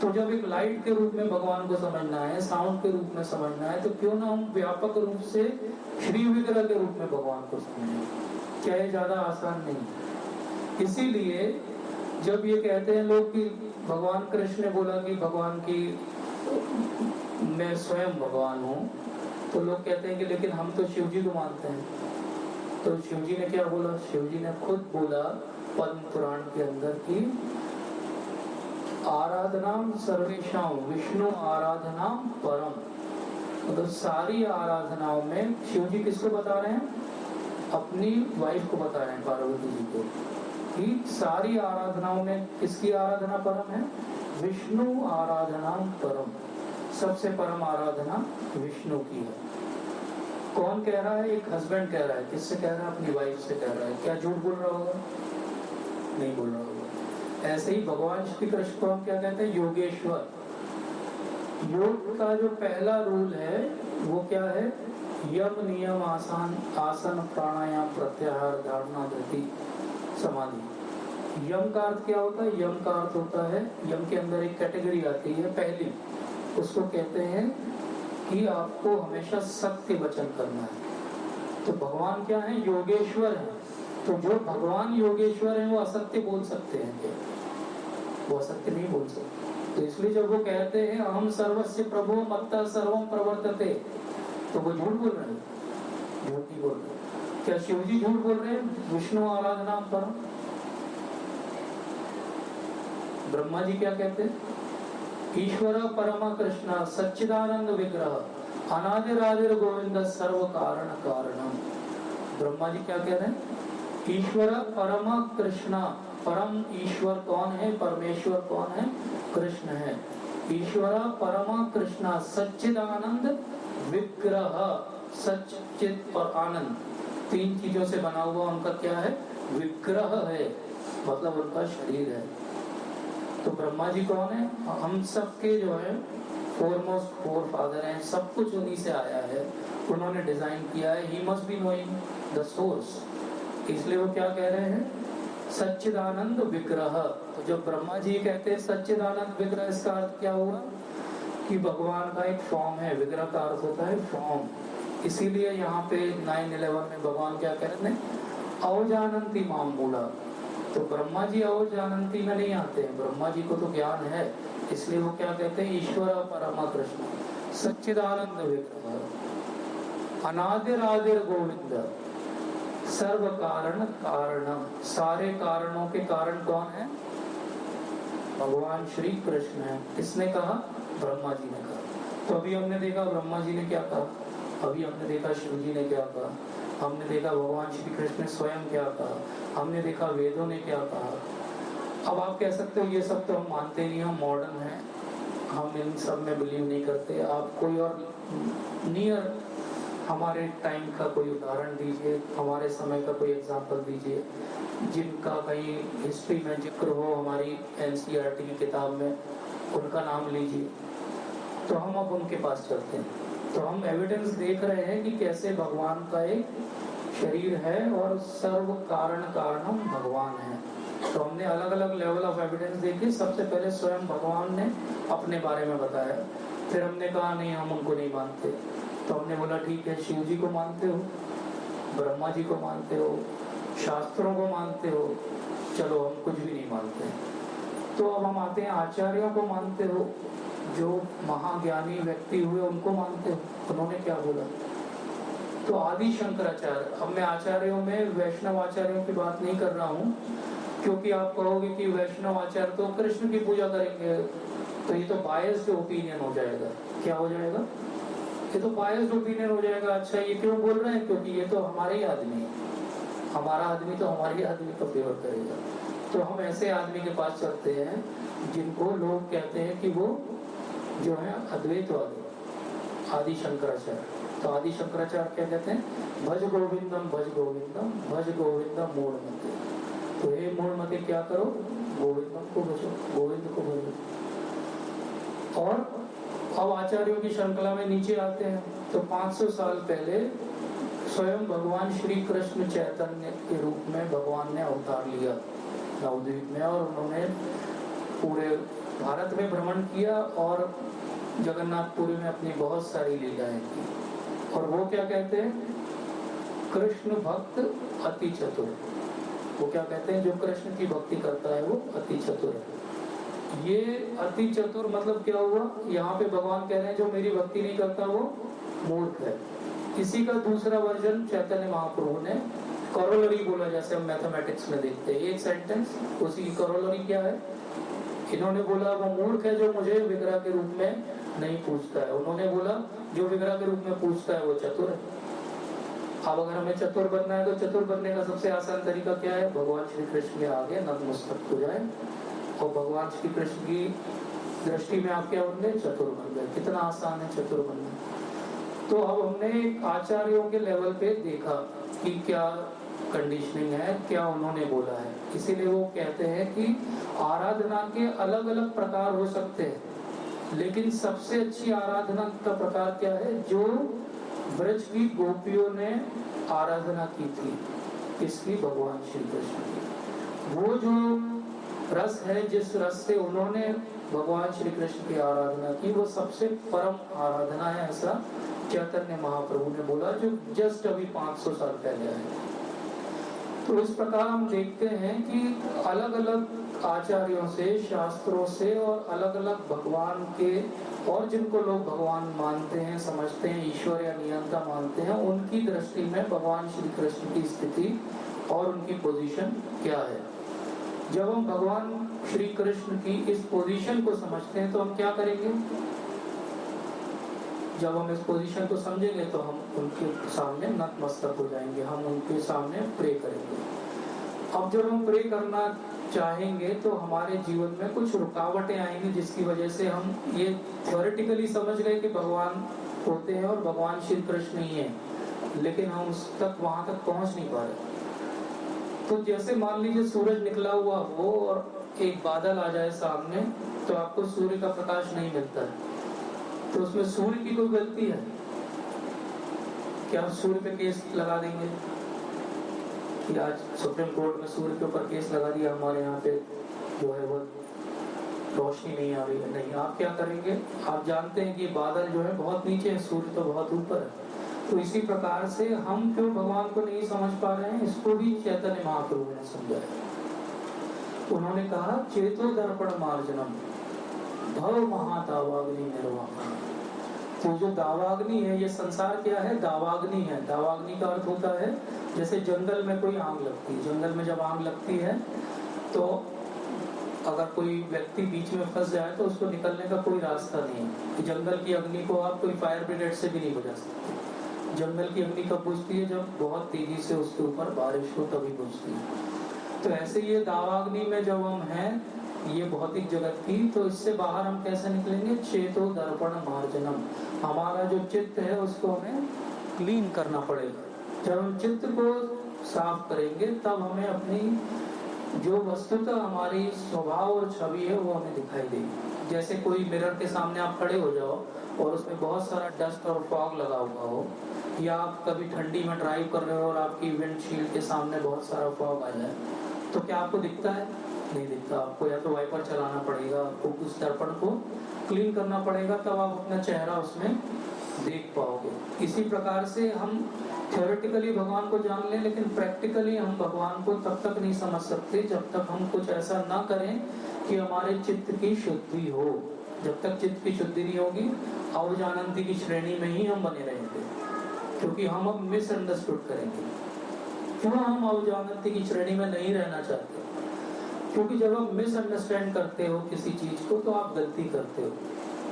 तो जब एक लाइट के रूप में भगवान को समझना है, साउंड के रूप में समझना है, तो क्यों ना हम व्यापक रूप से श्री विग्रह के रूप में भगवान को समझें। क्या ये ज्यादा आसान नहीं। इसीलिए जब ये कहते हैं लोग कि भगवान कृष्ण ने बोला कि भगवान की मैं स्वयं भगवान हूँ, तो लोग कहते हैं कि लेकिन हम तो शिव जी को मानते हैं। तो शिव जी ने क्या बोला, शिव जी ने खुद बोला पद्म पुराण के अंदर की आराधनाम सर्वेशाम विष्णु आराधनाम परम। मतलब सारी आराधनाओं में शिव जी किसको बता रहे हैं, अपनी वाइफ को बता रहे हैं, पार्वती जी को, कि सारी आराधनाओं में किसकी आराधना परम है, विष्णु आराधना परम। सबसे परम आराधना विष्णु की है। कौन कह रहा है, एक हस्बैंड कह रहा है। किससे कह रहा है, अपनी वाइफ से कह रहा है। क्या झूठ बोल रहा होगा, नहीं बोल रहा होगा। ऐसे ही भगवान श्री कृष्ण को हम क्या कहते हैं, योगेश्वर। योग का जो पहला रूल है वो क्या है, यम नियम आसन प्राणायाम प्रत्याहार धारणा धृति समाधि। यम का अर्थ क्या होता है? यम का अर्थ होता है, यम के अंदर एक कैटेगरी आती है पहली, उसको कहते हैं कि आपको हमेशा सत्य वचन करना है। तो भगवान क्या है? योगेश्वर है। तो जो भगवान योगेश्वर है वो असत्य बोल सकते हैं क्या? वो असत्य नहीं बोल सकते। तो इसलिए जब वो कहते हैं अहम सर्वस्य प्रभो मत्तः सर्वम प्रवर्तते, तो वो झूठ बोल रहे हैं? झूठ नहीं बोल रहे। क्या शिव जी झूठ बोल रहे हैं? विष्णु आराधना करो। ब्रह्मा जी क्या कहते हैं? ईश्वर परम कृष्ण सच्चिदानंद विग्रह अनादिरादिर गोविंद सर्व कारण कारणम। ब्रह्मा जी क्या कह रहे हैं? ईश्वर परम कृष्ण, परम ईश्वर कौन है? परमेश्वर कौन है? कृष्ण है। ईश्वर परम कृष्ण सच्चिदानंद विग्रह, सच्चित और आनंद, तीन चीजों से बना हुआ उनका क्या है? विग्रह है, मतलब उनका शरीर है। तो ब्रह्मा जी कौन है? हम सबके जो है फोरमोस्ट फोर फादर हैं, सब कुछ उन्हीं से आया है, उन्होंने डिजाइन किया है। He must be knowing the source. इसलिए वो क्या कह रहे हैं? सच्चिदानंद विग्रह। तो जब ब्रह्मा जी कहते हैं सच्चिदानंद विग्रह, इसका अर्थ क्या हुआ? कि भगवान का एक फॉर्म है। विग्रह का अर्थ होता है फॉर्म। इसीलिए यहाँ पे 9/11 में भगवान क्या कह रहे हैं? अवजानंती माम बोला। तो ब्रह्मा जी अवजानंती में नहीं आते हैं, ब्रह्मा जी को तो ज्ञान है, इसलिए वो क्या कहते हैं? ईश्वर परमा कृष्ण सच्चिदानंद विग्रह अनादिरादिर गोविंद सर्व कारण कारणम। सारे कारणों के कारण कौन है? भगवान श्री कृष्ण है। किसने कहा? ब्रह्मा जी ने कहा। तो अभी हमने देखा ब्रह्मा जी ने क्या कहा, अभी हमने देखा शिव जी ने क्या कहा, हमने देखा भगवान श्री कृष्ण ने स्वयं क्या कहा, हमने देखा वेदों ने क्या कहा। अब आप कह सकते हो ये सब तो हम मानते नहीं, हम मॉडर्न हैं, हम इन सब में बिलीव नहीं करते। आप कोई और नियर हमारे टाइम का कोई उदाहरण दीजिए, हमारे समय का कोई एग्जाम्पल दीजिए जिनका कहीं हिस्ट्री में जिक्र हो, हमारी एनसीईआरटी की किताब में उनका नाम लीजिए। तो हम अब उनके पास चलते हैं। तो हम एविडेंस देख रहे हैं कि कैसे भगवान का एक शरीर है और सर्व कारण कारणम भगवान है। तो हमने अलग अलग लेवल ऑफ एविडेंस देखे। सबसे पहले स्वयं भगवान ने अपने बारे में बताया, फिर हमने कहा नहीं हम उनको नहीं मानते। तो हमने बोला ठीक है, शिव जी को मानते हो, ब्रह्मा जी को मानते हो, शास्त्रों को मानते हो, चलो हम कुछ भी नहीं मानते। तो अब हम आते हैं आचार्यों को मानते हो, जो महाज्ञानी व्यक्ति हुए उनको मानते हो, उन्होंने क्या बोला? तो आदि शंकराचार्य। अब मैं आचार्यों में वैष्णव आचार्यों की बात नहीं कर रहा हूँ, क्योंकि आप कहोगे कि वैष्णव आचार्य तो कृष्ण की पूजा करेंगे, तो ये तो बायस्ड ओपिनियन हो जाएगा। क्या हो जाएगा? ये तो बायस्ड ओपिनियन हो जाएगा। अच्छा ये क्यों बोल रहे हैं? क्योंकि ये तो हमारे ही आदमी है, हमारा आदमी तो हमारे आदमी को फेवर करेगा। तो हम ऐसे आदमी के पास चलते हैं जिनको लोग कहते हैं कि वो जो है अद्वैतवादी, आदि शंकराचार्य। तो आदि शंकराचार्य क्या कहते हैं? भज गोविंदम भज गोविंदम भज गोविंदम मूढ़मते। तो ये मूढ़मते क्या करो? गोविंदम को भजो, गोविंद को भजो। और अब आचार्यों की श्रृंखला में नीचे आते हैं। तो 500 साल पहले स्वयं भगवान श्री कृष्ण चैतन्य के रूप में भगवान ने अवतार लिया नवद्वीप में, और उन्होंने पूरे भारत में भ्रमण किया और जगन्नाथपुरी में अपनी बहुत सारी लीलाएं की। और वो क्या कहते हैं? कृष्ण भक्त अति चतुर। वो क्या कहते हैं? जो कृष्ण की भक्ति करता है वो अति चतुर है। ये अति चतुर मतलब क्या हुआ? यहाँ पे भगवान कह रहे हैं जो मेरी भक्ति नहीं करता वो मूर्ख है। इसी का दूसरा वर्जन चैतन्य महाप्रभु ने करोलरी बोला, जैसे हम मैथमेटिक्स में देखते हैं एक सेंटेंस, उसी की करोलरी क्या है? इन्होंने बोला वो मूर्ख है जो मुझे विग्रह के रूप में नहीं पूछता है, उन्होंने बोला जो विग्रह के रूप में पूछता है वो चतुर है। अब अगर हमें चतुर बनना है तो चतुर बनने का सबसे आसान तरीका क्या है? भगवान श्री कृष्ण के आगे नतमस्तक हो जाए और भगवान श्री कृष्ण की दृष्टि में आप क्या बन गए? चतुर बन गए। कितना आसान है चतुर बनना। तो अब हमने आचार्यों के लेवल पे देखा कि क्या कंडीशनिंग है, क्या उन्होंने बोला है। इसीलिए वो कहते हैं कि आराधना के अलग अलग प्रकार हो सकते हैं, लेकिन सबसे अच्छी आराधना का प्रकार क्या है? जो ब्रज की गोपियों ने आराधना की थी, किसकी? भगवान श्री कृष्ण की। वो जो रस है, जिस रस से उन्होंने भगवान श्री कृष्ण की आराधना की, वो सबसे परम आराधना है, ऐसा चैतन्य महाप्रभु ने बोला, जो जस्ट अभी 500 साल पहले आए। तो इस प्रकार हम देखते हैं कि अलग अलग आचार्यों से, शास्त्रों से और अलग अलग भगवान के, और जिनको लोग भगवान मानते हैं, समझते हैं, ईश्वर या नियंता मानते हैं, उनकी दृष्टि में भगवान श्री कृष्ण की स्थिति और उनकी पोजीशन क्या है। जब हम भगवान श्री कृष्ण की इस पोजीशन को समझते हैं तो हम क्या करेंगे? जब हम इस पोजीशन को समझेंगे तो हम उनके सामने नतमस्तक हो जाएंगे, हम उनके सामने प्रे करेंगे। अब जब हम प्रे करना चाहेंगे तो हमारे जीवन में कुछ रुकावटें आएंगी, जिसकी वजह से हम ये थ्योरेटिकली समझ गए कि भगवान होते हैं और भगवान श्री कृष्ण ही है, लेकिन हम उस तक, वहां तक पहुंच नहीं पा रहे। तो जैसे मान लीजिए सूरज निकला हुआ हो और एक बादल आ जाए सामने, तो आपको सूर्य का प्रकाश नहीं मिलता है, तो उसमें सूर्य की कोई गलती है क्या? आप सूर्य पे केस लगा देंगे कि आज सुप्रीम कोर्ट में सूर्य के ऊपर केस लगा दिया, हमारे यहाँ पे जो है वो रोशनी नहीं आ रही है? नहीं, आप क्या करेंगे? आप जानते हैं कि बादल जो है बहुत नीचे है, सूर्य तो बहुत ऊपर है। तो इसी प्रकार से हम क्यों भगवान को नहीं समझ पा रहे हैं, इसको भी चैतन्य महाप्रभु ने समझाया। उन्होंने कहा, चेतो दर्पण मार्जनम भव महादावाग्नि निर्वापन। तो जो दावाग्नि है, ये संसार क्या है? दावाग्नि है। दावाग्नि का अर्थ होता है जैसे जंगल में कोई आग लगती है, जंगल में जब आग लगती है तो अगर कोई व्यक्ति बीच में फंस जाए तो उसको निकलने का कोई रास्ता नहीं है। कि जंगल की अग्नि को आप कोई फायर ब्रिगेड से भी नहीं बुझा सकते। जंगल की अग्नि कब बुझती है? जब बहुत तेजी से उसके ऊपर बारिश हो, तभी बुझती है। तो ऐसे ये दावाग्नि में जब हम हैं, ये भौतिक जगत की, तो इससे बाहर हम कैसे निकलेंगे? चेतो दर्पण मार्जनम। हमारा जो चित्त है उसको हमें क्लीन करना पड़ेगा। जब हम चित्त को साफ करेंगे तब हमें अपनी जो वस्तुतः हमारी स्वभाव और छवि है वो हमें दिखाई देगी। जैसे कोई मिरर के सामने आप खड़े हो जाओ और उसमें बहुत सारा डस्ट और फॉग लगा हुआ हो, या आप कभी ठंडी में ड्राइव कर रहे हो और आपकी विंडशील्ड के सामने बहुत सारा फॉग आ जाए, तो क्या आपको दिखता है? नहीं दिखता। आपको या तो वाइपर चलाना पड़ेगा, आपको उस दर्पण को क्लीन करना पड़ेगा, तब आप अपना चेहरा उसमें देख पाओगे। इसी प्रकार से हम थ्योरेटिकली भगवान को जान लें, लेकिन प्रैक्टिकली हम भगवान को तब तक नहीं समझ सकते जब तक हम कुछ ऐसा ना करें कि हमारे चित्त की शुद्धि हो। जब तक चित्त की शुद्धि नहीं होगी, अवजानंती की श्रेणी में ही हम बने रहेंगे, क्योंकि हम अब मिसअंडरस्टूड करेंगे। क्यों हम अवजानंती की श्रेणी में नहीं रहना चाहते? क्योंकि जब आप मिसअंडरस्टैंड करते हो किसी चीज को तो आप गलती करते हो,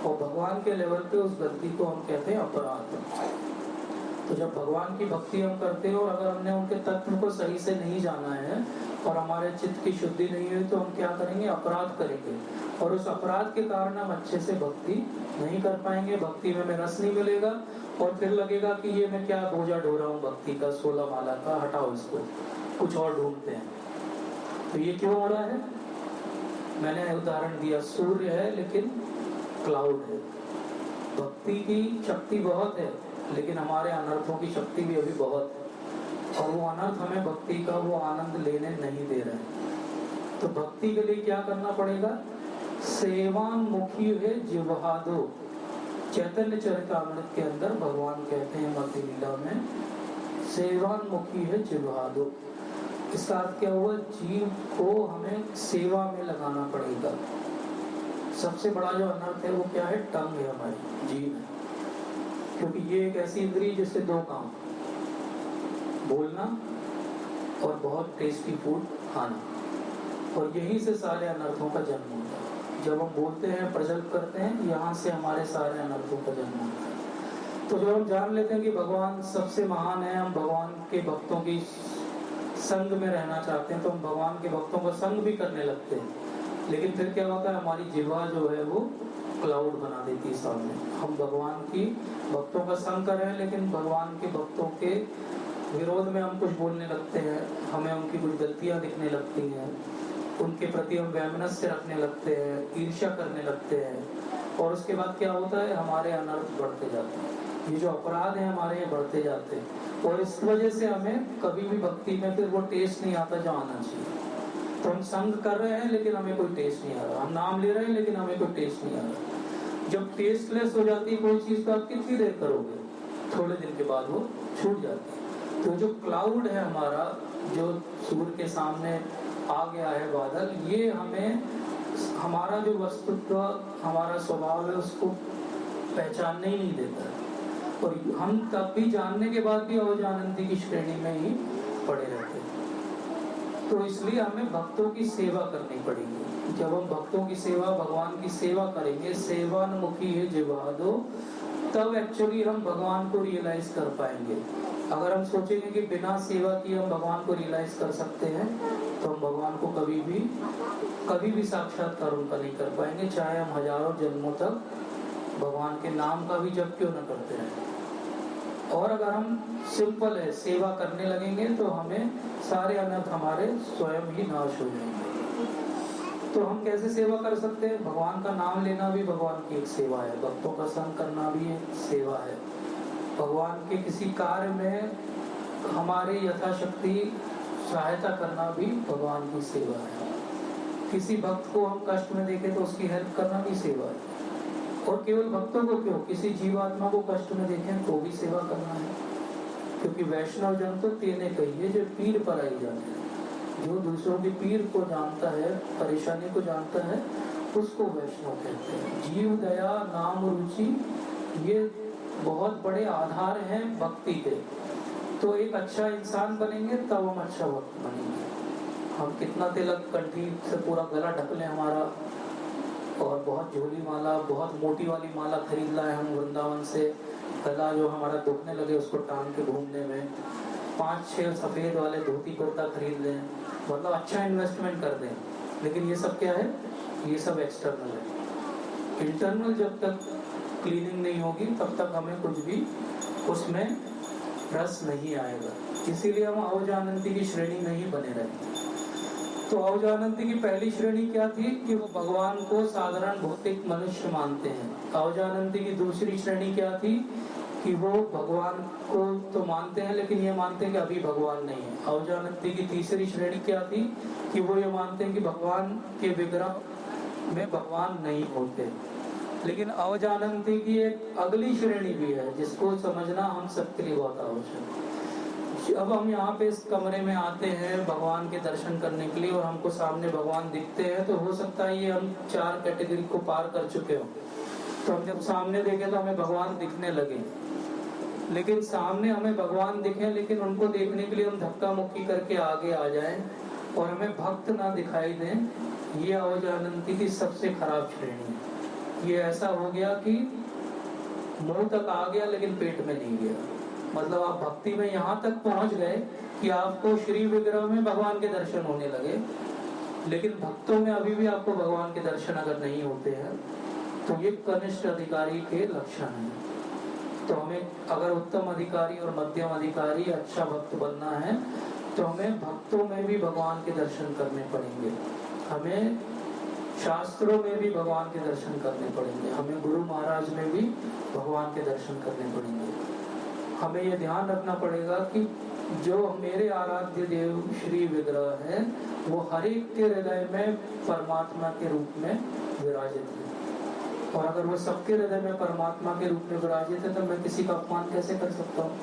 और भगवान के लेवल पे उस गलती को हम कहते हैं अपराध। तो जब भगवान की भक्ति हम करते हैं और अगर हमने उनके तत्व को सही से नहीं जाना है और हमारे चित्त की शुद्धि नहीं हुई, तो हम क्या करेंगे? अपराध करेंगे, और उस अपराध के कारण हम अच्छे से भक्ति नहीं कर पाएंगे। भक्ति में हमें रस नहीं मिलेगा, और फिर लगेगा कि ये मैं क्या बोझा ढो रहा हूँ भक्ति का, 16 माला का, हटाओ इसको, कुछ और ढूंढते हैं। तो ये क्यों हो रहा है? मैंने उदाहरण दिया, सूर्य है लेकिन क्लाउड है। भक्ति की शक्ति बहुत है, लेकिन हमारे अनर्थों की शक्ति भी अभी बहुत है, और वो अनर्थ हमें भक्ति का वो आनंद लेने नहीं दे रहे हैं। तो भक्ति के लिए क्या करना पड़ेगा? सेवान्मुखी है जिह्वा दो। चैतन्य चरितामृत के अंदर भगवान कहते हैं मध्य लीला में, सेवान्मुखी है जिह्वा दो। इसका अर्थ क्या हुआ? जीव को हमें सेवा में लगाना पड़ेगा। सबसे बड़ा जो अनर्थ है वो क्या है? टंग है, हमारी जीव है, क्योंकि ये एक ऐसी इंद्रिय जिससे 2 काम, बोलना और बहुत टेस्टी फूड खाना, और यहीं से सारे अनर्थों का जन्म होता है। जब हम बोलते हैं, प्रजल्प करते हैं, यहाँ से हमारे सारे अनर्थों का जन्म होता है। तो जब हम जान लेते हैं कि भगवान सबसे महान है, हम भगवान के भक्तों की संग में रहना चाहते हैं, तो हम भगवान के भक्तों का संग भी करने लगते हैं। लेकिन फिर क्या होता है? हमारी जिह्वा जो है वो क्लाउड बना देती है सामने। हम भगवान की भक्तों का संग कर रहे हैं, लेकिन भगवान के भक्तों के विरोध में हम कुछ बोलने लगते हैं, हमें उनकी कुछ गलतियां दिखने लगती हैं, उनके प्रति हम वैमनस्य रखने लगते हैं, ईर्ष्या करने लगते हैं, और उसके बाद क्या होता है? हमारे अनर्थ बढ़ते जाते हैं। ये जो अपराध है हमारे, ये बढ़ते जाते हैं, और इस वजह से हमें कभी भी भक्ति में फिर वो टेस्ट नहीं आता जो आना चाहिए। तो हम संग कर रहे हैं लेकिन हमें कोई टेस्ट नहीं आ रहा, हम नाम ले रहे हैं लेकिन हमें कोई टेस्ट नहीं आ रहा। जब टेस्टलेस हो जाती है कोई चीज तो आप कितनी देर करोगे, थोड़े दिन के बाद वो छूट जाती है। तो जो क्लाउड है हमारा, जो सूर्य के सामने आ गया है बादल, ये हमें हमारा जो वस्तुत्व, हमारा स्वभाव है उसको पहचानने ही नहीं देता है। और हम तब भी जानने के बाद भी अवजानंती की श्रेणी में ही पड़े रहते हैं। तो इसलिए हमें भक्तों की सेवा करनी पड़ेगी। जब हम भक्तों की सेवा, भगवान की सेवा करेंगे, सेवान्मुखी है जिह्वा, तब एक्चुअली हम भगवान को रियलाइज कर पाएंगे। अगर हम सोचेंगे कि बिना सेवा किए हम भगवान को रियलाइज कर सकते हैं, तो हम भगवान को कभी भी साक्षात्कार उनका नहीं कर पाएंगे, चाहे हम हजारों जन्मों तक भगवान के नाम का भी जप क्यों न करते रहें। और अगर हम सिंपल है सेवा करने लगेंगे तो हमें सारे अनर्थ हमारे स्वयं ही नाश हो जाएंगे। तो हम कैसे सेवा कर सकते हैं? भगवान का नाम लेना भी भगवान की एक सेवा है, भक्तों का संग करना भी एक सेवा है, भगवान के किसी कार्य में हमारे यथाशक्ति सहायता करना भी भगवान की सेवा है। किसी भक्त को हम कष्ट में देखें तो उसकी हेल्प करना भी सेवा है। और केवल भक्तों को क्यों, किसी जीवात्मा को कष्ट में देखें तो भी सेवा करना है। क्योंकि वैष्णव जन तो तेने कहिए जो पीर पर आई जाते हैं। जो दूसरों की पीर को जानता है, परेशानी को जानता है, उसको वैष्णव कहते हैं। जीव दया नाम रुचि ये बहुत बड़े आधार हैं भक्ति के। तो एक अच्छा इंसान बनेंगे तब हम अच्छा भक्त बनेंगे। हम कितना तिलक कंठी से पूरा गला ढक लें हमारा, और बहुत झोली माला, बहुत मोटी वाली माला खरीद लाए हम वृंदावन से, गला जो हमारा दुखने लगे उसको टांग के घूमने में, 5-6 सफेद वाले धोती कुर्ता खरीद लें, मतलब अच्छा इन्वेस्टमेंट कर दें। लेकिन ये सब क्या है? ये सब एक्सटर्नल है। इंटरनल जब तक क्लीनिंग नहीं होगी तब तक हमें कुछ भी उसमें रस नहीं आएगा। इसीलिए हम अवजानंती की श्रेणी में ही बने रहेंगे। तो अवजानंती की पहली श्रेणी क्या थी कि वो भगवान को साधारण भौतिक मनुष्य मानते हैं। अवजानंती की दूसरी श्रेणी क्या थी कि वो भगवान को तो मानते हैं लेकिन ये मानते हैं कि अभी भगवान नहीं है। अवजानंती की तीसरी श्रेणी क्या थी कि वो ये मानते हैं कि भगवान के विग्रह में भगवान नहीं होते। लेकिन अवजानंती की एक अगली श्रेणी भी है जिसको समझना हम सबके लिए बहुत आवश्यक है। अब हम यहाँ पे इस कमरे में आते हैं भगवान के दर्शन करने के लिए और हमको सामने भगवान दिखते हैं, तो हो सकता है ये हम 4 कैटेगरी को पार कर चुके हो। तो हम जब सामने देखें तो हमें भगवान दिखने लगे, लेकिन सामने हमें भगवान दिखे लेकिन उनको देखने के लिए हम धक्का मुक्की करके आगे आ जाएं और हमें भक्त ना दिखाई दें, ये अवजानंती की सबसे खराब श्रेणी है। ये ऐसा हो गया कि मुंह तक आ गया लेकिन पेट में नहीं गया। मतलब आप भक्ति में यहाँ तक पहुंच गए कि आपको श्री विग्रह में भगवान के दर्शन होने लगे, लेकिन भक्तों में अभी भी आपको भगवान के दर्शन अगर नहीं होते हैं तो ये कनिष्ठ अधिकारी के लक्षण है। तो हमें अगर उत्तम अधिकारी और मध्यम अधिकारी अच्छा भक्त बनना है तो हमें भक्तों में भी भगवान के दर्शन करने पड़ेंगे, हमें शास्त्रों में भी भगवान के दर्शन करने पड़ेंगे, हमें गुरु महाराज में भी भगवान के दर्शन करने पड़ेंगे। हमें ये ध्यान रखना पड़ेगा कि जो मेरे आराध्य देव श्री विग्रह है वो हर एक के हृदय में परमात्मा के रूप में विराजित है। और अगर वो सबके हृदय में परमात्मा के रूप में विराजित है तो मैं किसी का अपमान कैसे कर सकता हूँ?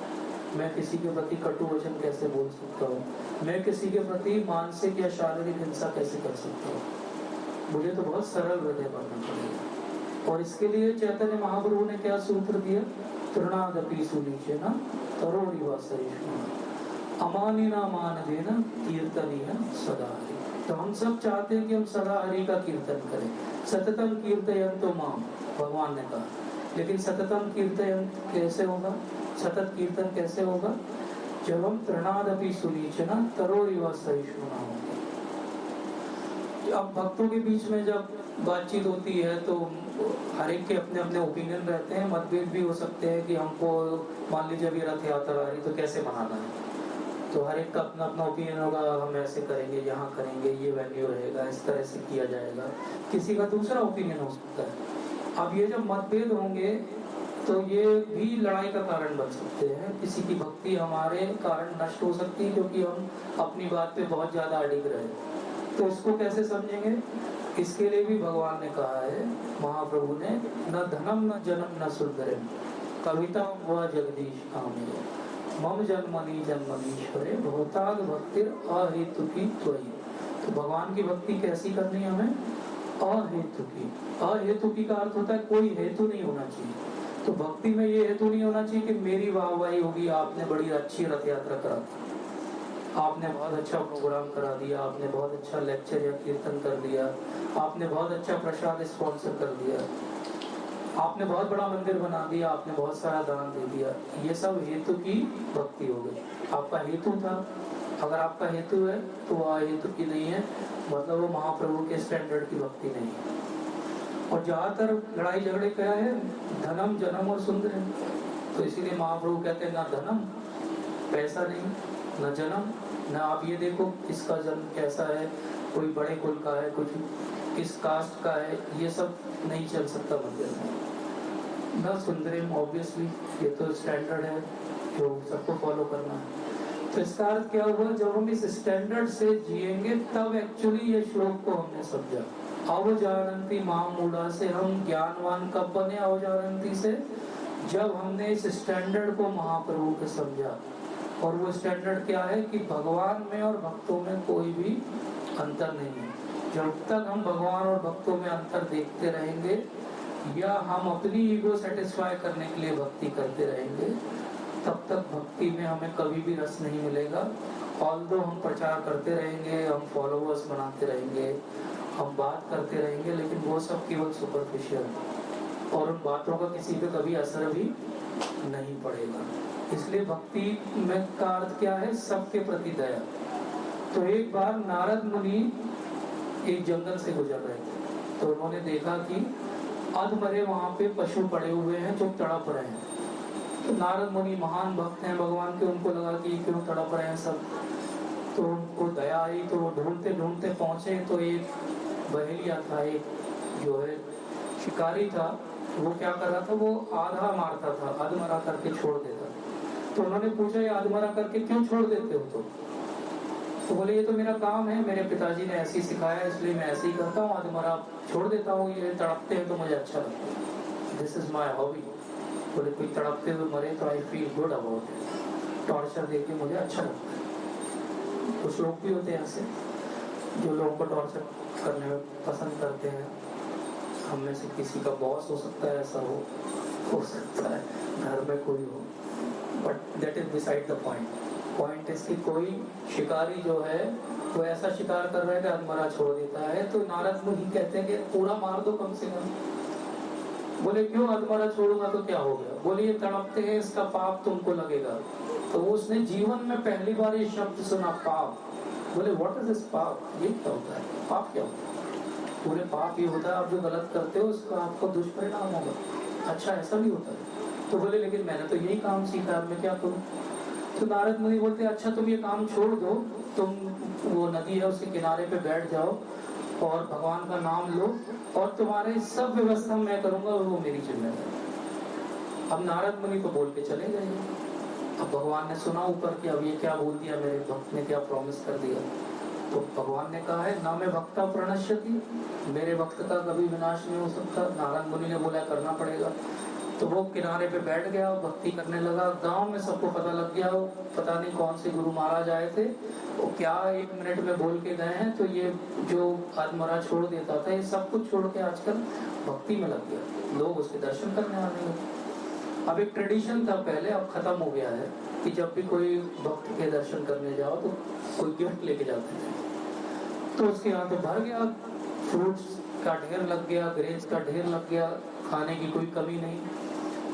मैं किसी के प्रति कटु वचन कैसे बोल सकता हूँ? मैं किसी के प्रति मानसिक या शारीरिक हिंसा कैसे कर सकता हूँ? मुझे तो बहुत सरल हृदय बनना पड़ेगा। और इसके लिए चैतन्य महाप्रभु ने क्या सूत्र दिया? तृणादपि सुनीचेन तरोरिव सहिष्णुः अमानिना मान देना कीर्तनीय सदा हरि। तो हम सब चाहते हैं कि हम सदा हरि का कीर्तन करें। सततम कीर्तयन्तो माम, भगवान ने कहा। लेकिन सततम कीर्तन कैसे होगा? सतत कीर्तन कैसे होगा? जब हम तृणादपि सुनीचेन तरोरिव सहिष्णुः होंगे। अब भक्तों के बीच में जब बातचीत होती है तो हर एक के अपने अपने ओपिनियन रहते हैं, मतभेद भी हो सकते हैं कि हमको मान लीजिए अभी रथ यात्रा आ रही तो कैसे मनाना है, तो हर एक का अपना अपना ओपिनियन होगा। हम ऐसे करेंगे, यहाँ करेंगे, ये वेन्यू रहेगा, इस तरह से किया जाएगा। किसी का दूसरा ओपिनियन हो सकता है। अब ये जब मतभेद होंगे तो ये भी लड़ाई का कारण बन सकते हैं। किसी की भक्ति हमारे कारण नष्ट हो सकती है क्योंकि हम अपनी बात पे बहुत ज्यादा अडिग रहे। तो इसको कैसे समझेंगे? इसके लिए भी भगवान ने कहा है, महाप्रभु ने, न धनम न जन्म न सुंदरम कविता व जगदीश कामे मम जन्मनि जन्मनीश्वरे बहुताग भक्तिर अहेतु की त्वयि। तो भगवान की भक्ति कैसी करनी है हमें? अहेतु की। अहेतु की का अर्थ होता है कोई हेतु नहीं होना चाहिए। तो भक्ति में ये हेतु नहीं होना चाहिए कि मेरी वाहवाही होगी, आपने बड़ी अच्छी रथ यात्रा करा दी, आपने बहुत अच्छा प्रोग्राम करा दिया, आपने बहुत अच्छा लेक्चर या कीर्तन कर दिया, आपने बहुत अच्छा प्रसाद स्पॉन्सर कर दिया, आपने बहुत बड़ा मंदिर बना दिया, आपने बहुत सारा दान दे दिया। ये सब हेतु की भक्ति हो गई। आपका हेतु था, अगर आपका हेतु है तो वह हेतु की नहीं है, मतलब वो महाप्रभु के स्टैंडर्ड की भक्ति नहीं है। और ज्यादातर लड़ाई झगड़े क्या है? धनम जन्म और सुंदर है। तो इसीलिए महाप्रभु कहते हैं ना धनम, पैसा नहीं, न जन्म, न आप ये देखो इसका जन्म कैसा है, कोई बड़े कुल का है, कुछ किस कास्ट का है, ये सब नहीं चल सकता मंदिर में। न सुंदरम, ऑब्वियसली ये तो स्टैंडर्ड है जो सबको फॉलो करना है। तो इसका अर्थ क्या हुआ? जब हम इस स्टैंडर्ड से जिएंगे तब एक्चुअली ये श्लोक को हमने समझा। अवजानंती मामूढ़ा से हम ज्ञानवान कब बने? अवजानंती से, जब हमने इस स्टैंडर्ड को महाप्रभु के समझा। और वो स्टैंडर्ड क्या है कि भगवान में और भक्तों में कोई भी अंतर नहीं है। जब तक हम भगवान और भक्तों में अंतर देखते रहेंगे या हम अपनी ईगो सेटिस्फाई करने के लिए भक्ति करते रहेंगे, तब तक भक्ति में हमें कभी भी रस नहीं मिलेगा। ऑल्दो हम प्रचार करते रहेंगे, हम फॉलोअर्स बनाते रहेंगे, हम बात करते रहेंगे, लेकिन वो सब केवल सुपरफिशियल और उन बातों का किसी पे कभी असर भी नहीं पड़ेगा। इसलिए भक्ति में का अर्थ क्या है? सबके प्रति दया। तो एक बार नारद मुनि एक जंगल से गुजर रहे थे, तो उन्होंने देखा कि अधमरे वहां पे पशु पड़े हुए हैं जो तड़प रहे हैं। तो नारद मुनि महान भक्त हैं भगवान के, उनको लगा कि क्यों तड़प रहे हैं सब, तो उनको दया आई। तो वो ढूंढते ढूंढते पहुंचे तो एक बहेलिया था, एक जो है शिकारी था, वो क्या कर रहा था? वो आधा मारता था, अधमरा करके छोड़ देता। तो उन्होंने पूछा ये अधमरा करके क्यों छोड़ देते हो? तो बोले ये तो मेरा काम है, मेरे पिताजी ने ऐसे ही सिखाया, इसलिए मैं ऐसे ही करता हूँ, अधमरा छोड़ देता हूँ। ये तड़पते हैं तो मुझे अच्छा लगता है, दिस इज माई हॉबी। बोले कोई तड़पते हुए मरे तो I feel good about it, torture देके मुझे अच्छा लगता है। कुछ लोग भी होते हैं ऐसे जो लोगों को टॉर्चर करने में पसंद करते हैं। हम में से किसी का बॉस हो सकता है, ऐसा हो सकता है, घर में कोई हो, but that is beside the point. Point इसकी कोई शिकारी जो है वो ऐसा शिकार कर रहा है कि अधमरा छोड़ देता है, तो नारद मुनि कहते हैं कि पूरा मार दो कम से कम। बोले क्यों? अधमरा छोड़ूंगा तो क्या हो गया? बोले ये तड़पते हैं, इसका पाप तुमको लगेगा। तो उसने जीवन में पहली बार ये शब्द सुना, पाप। बोले व्हाट इज दिस पाप? ये क्या होता है? पाप क्या होता है? बोले पाप ये होता है आप जो गलत करते हो उसका आपको दुष्परिणाम होगा। अच्छा ऐसा भी होता है? तो बोले लेकिन मैंने तो यही काम सीखा, अब मैं क्या करूं? तो नारद मुनि बोलते अच्छा तुम ये काम छोड़ दो, तुम वो नदी है उसके किनारे पे बैठ जाओ और भगवान का नाम लो और तुम्हारे सब व्यवस्था मैं करूंगा और वो मेरी जिम्मेदारी। अब नारद मुनि तो बोल के चले गए। अब भगवान ने सुना ऊपर कि अब ये क्या बोल दिया, मेरे भक्त ने क्या प्रॉमिस कर दिया। तो भगवान ने कहा है ना मैं भक्ता प्रणश्यति, मेरे भक्त का कभी विनाश नहीं हो सकता। नारद मुनि ने बोला करना पड़ेगा। तो वो किनारे पे बैठ गया, भक्ति करने लगा। गांव में सबको पता लग गया, पता नहीं कौन से गुरु महाराज आए थे, वो क्या 1 मिनट में बोल के गए हैं। तो ये जो अधमरा छोड़ देता था ये सब कुछ छोड़ के आजकल भक्ति में लग गया, लोग उसके दर्शन करने आने लगे। अब एक ट्रेडिशन था पहले, अब खत्म हो गया है कि जब भी कोई भक्त के दर्शन करने जाओ तो कोई गिफ्ट लेके जाते थे। तो उसके यहाँ तो भर गया, फ्रूट्स का ढेर लग गया, ग्रेप्स का ढेर लग गया, खाने की कोई कमी नहीं।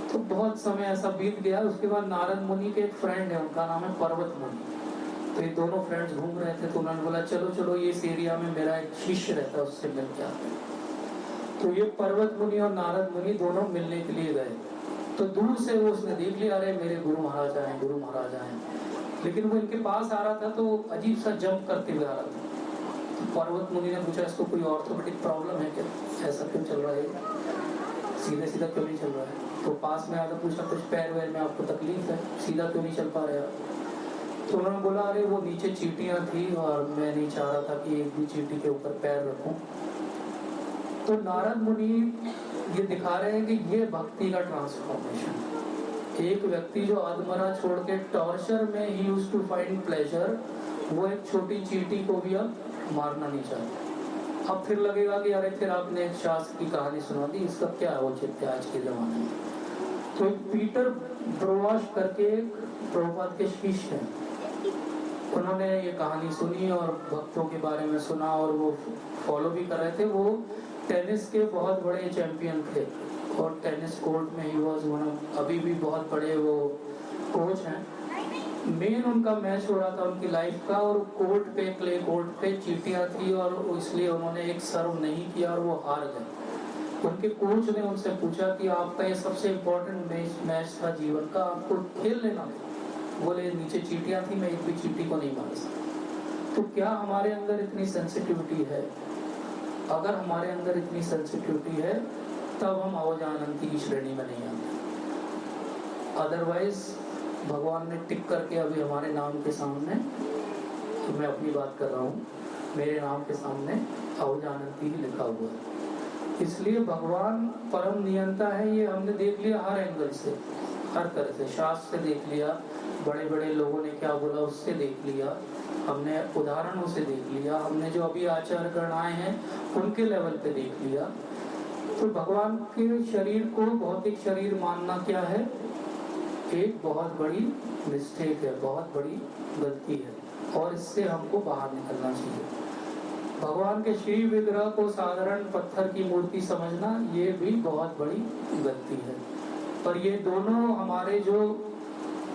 तो बहुत समय ऐसा बीत गया। उसके बाद नारद मुनि के एक फ्रेंड है, उनका नाम है पर्वत मुनि। तो ये दोनों फ्रेंड्स घूम रहे थे, तो उन्होंने बोला चलो चलो ये इस एरिया में मेरा एक शिष्य रहता है, उससे मिल के आते हैं। तो ये पर्वत मुनि और नारद मुनि दोनों मिलने के लिए गए। तो दूर से वो उसने देख लिया, अरे मेरे गुरु महाराज आए, गुरु महाराज आए। लेकिन वो इनके पास आ रहा था तो अजीब सा जंप करते हुए आ रहा था। तो पर्वत मुनि ने पूछा इसको कोई ऑर्थोपेडिक प्रॉब्लम है क्या, ऐसा क्यों चल रहा है, सीधा सीधा क्यों नहीं चल रहा है? तो पास में आकर पूछा कुछ पैर वैर में आपको तकलीफ है, सीधा क्यों नहीं चल पा रहे आप? तो उन्होंने बोला अरे वो नीचे चींटियां थी और मैं नहीं चाह रहा था कि एक भी चींटी के ऊपर पैर रखूं। तो नारद मुनि ये दिखा रहे हैं कि ये भक्ति का ट्रांसफॉर्मेशन। एक व्यक्ति जो अधमरा छोड़ के टॉर्चर में ही यूज्ड टू फाइंड प्लेजर, वो एक छोटी चींटी को भी अब मारना नहीं चाहता। अब फिर लगेगा कि अरे फिर आपने एक शास्त्र की कहानी सुना दी, इसका क्या औचित्य आज के जमाने में। तो पीटर ब्रोवाश करके प्रभुपाद के शिष्य हैं, उन्होंने ये कहानी सुनी और भक्तों के बारे में सुना और वो फॉलो भी कर रहे थे। वो टेनिस के बहुत बड़े चैंपियन थे और टेनिस कोर्ट में ही वाज वन, अभी भी बहुत बड़े वो कोच हैं। मेन उनका मैच हो रहा था उनकी लाइफ का, और कोर्ट पे, क्ले कोर्ट पे चींटियां थी और इसलिए उन्होंने एक सर्व नहीं किया और वो हार गए। उनके कोच ने उनसे पूछा कि आपका ये सबसे इम्पोर्टेंट मैच था जीवन का, आपको खेल लेना था। बोले नीचे चींटियां थी, मैं एक भी चींटी को नहीं मार सकता। तो क्या हमारे अंदर इतनी सेंसिटिविटी है? अगर हमारे अंदर इतनी सेंसिटिविटी है तब हम अवजानंती की श्रेणी में नहीं आते। अदरवाइज भगवान ने टिक करके अभी हमारे नाम के सामने, तो मैं अपनी बात कर रहा हूँ, मेरे नाम के सामने अवजानंती ही लिखा हुआ है। इसलिए भगवान परम नियंता है, ये हमने देख लिया हर एंगल से, हर तरह से। शास्त्र से देख लिया, बड़े बड़े लोगों ने क्या बोला उससे देख लिया, हमने उदाहरणों से देख लिया, हमने जो अभी आचार गण आए हैं उनके लेवल पे देख लिया। तो भगवान के शरीर को भौतिक शरीर मानना क्या है? एक बहुत बड़ी मिस्टेक है, बहुत बड़ी गलती है, और इससे हमको बाहर निकलना चाहिए। भगवान के श्री विग्रह को साधारण पत्थर की मूर्ति समझना, ये भी बहुत बड़ी गलती है। पर ये दोनों हमारे जो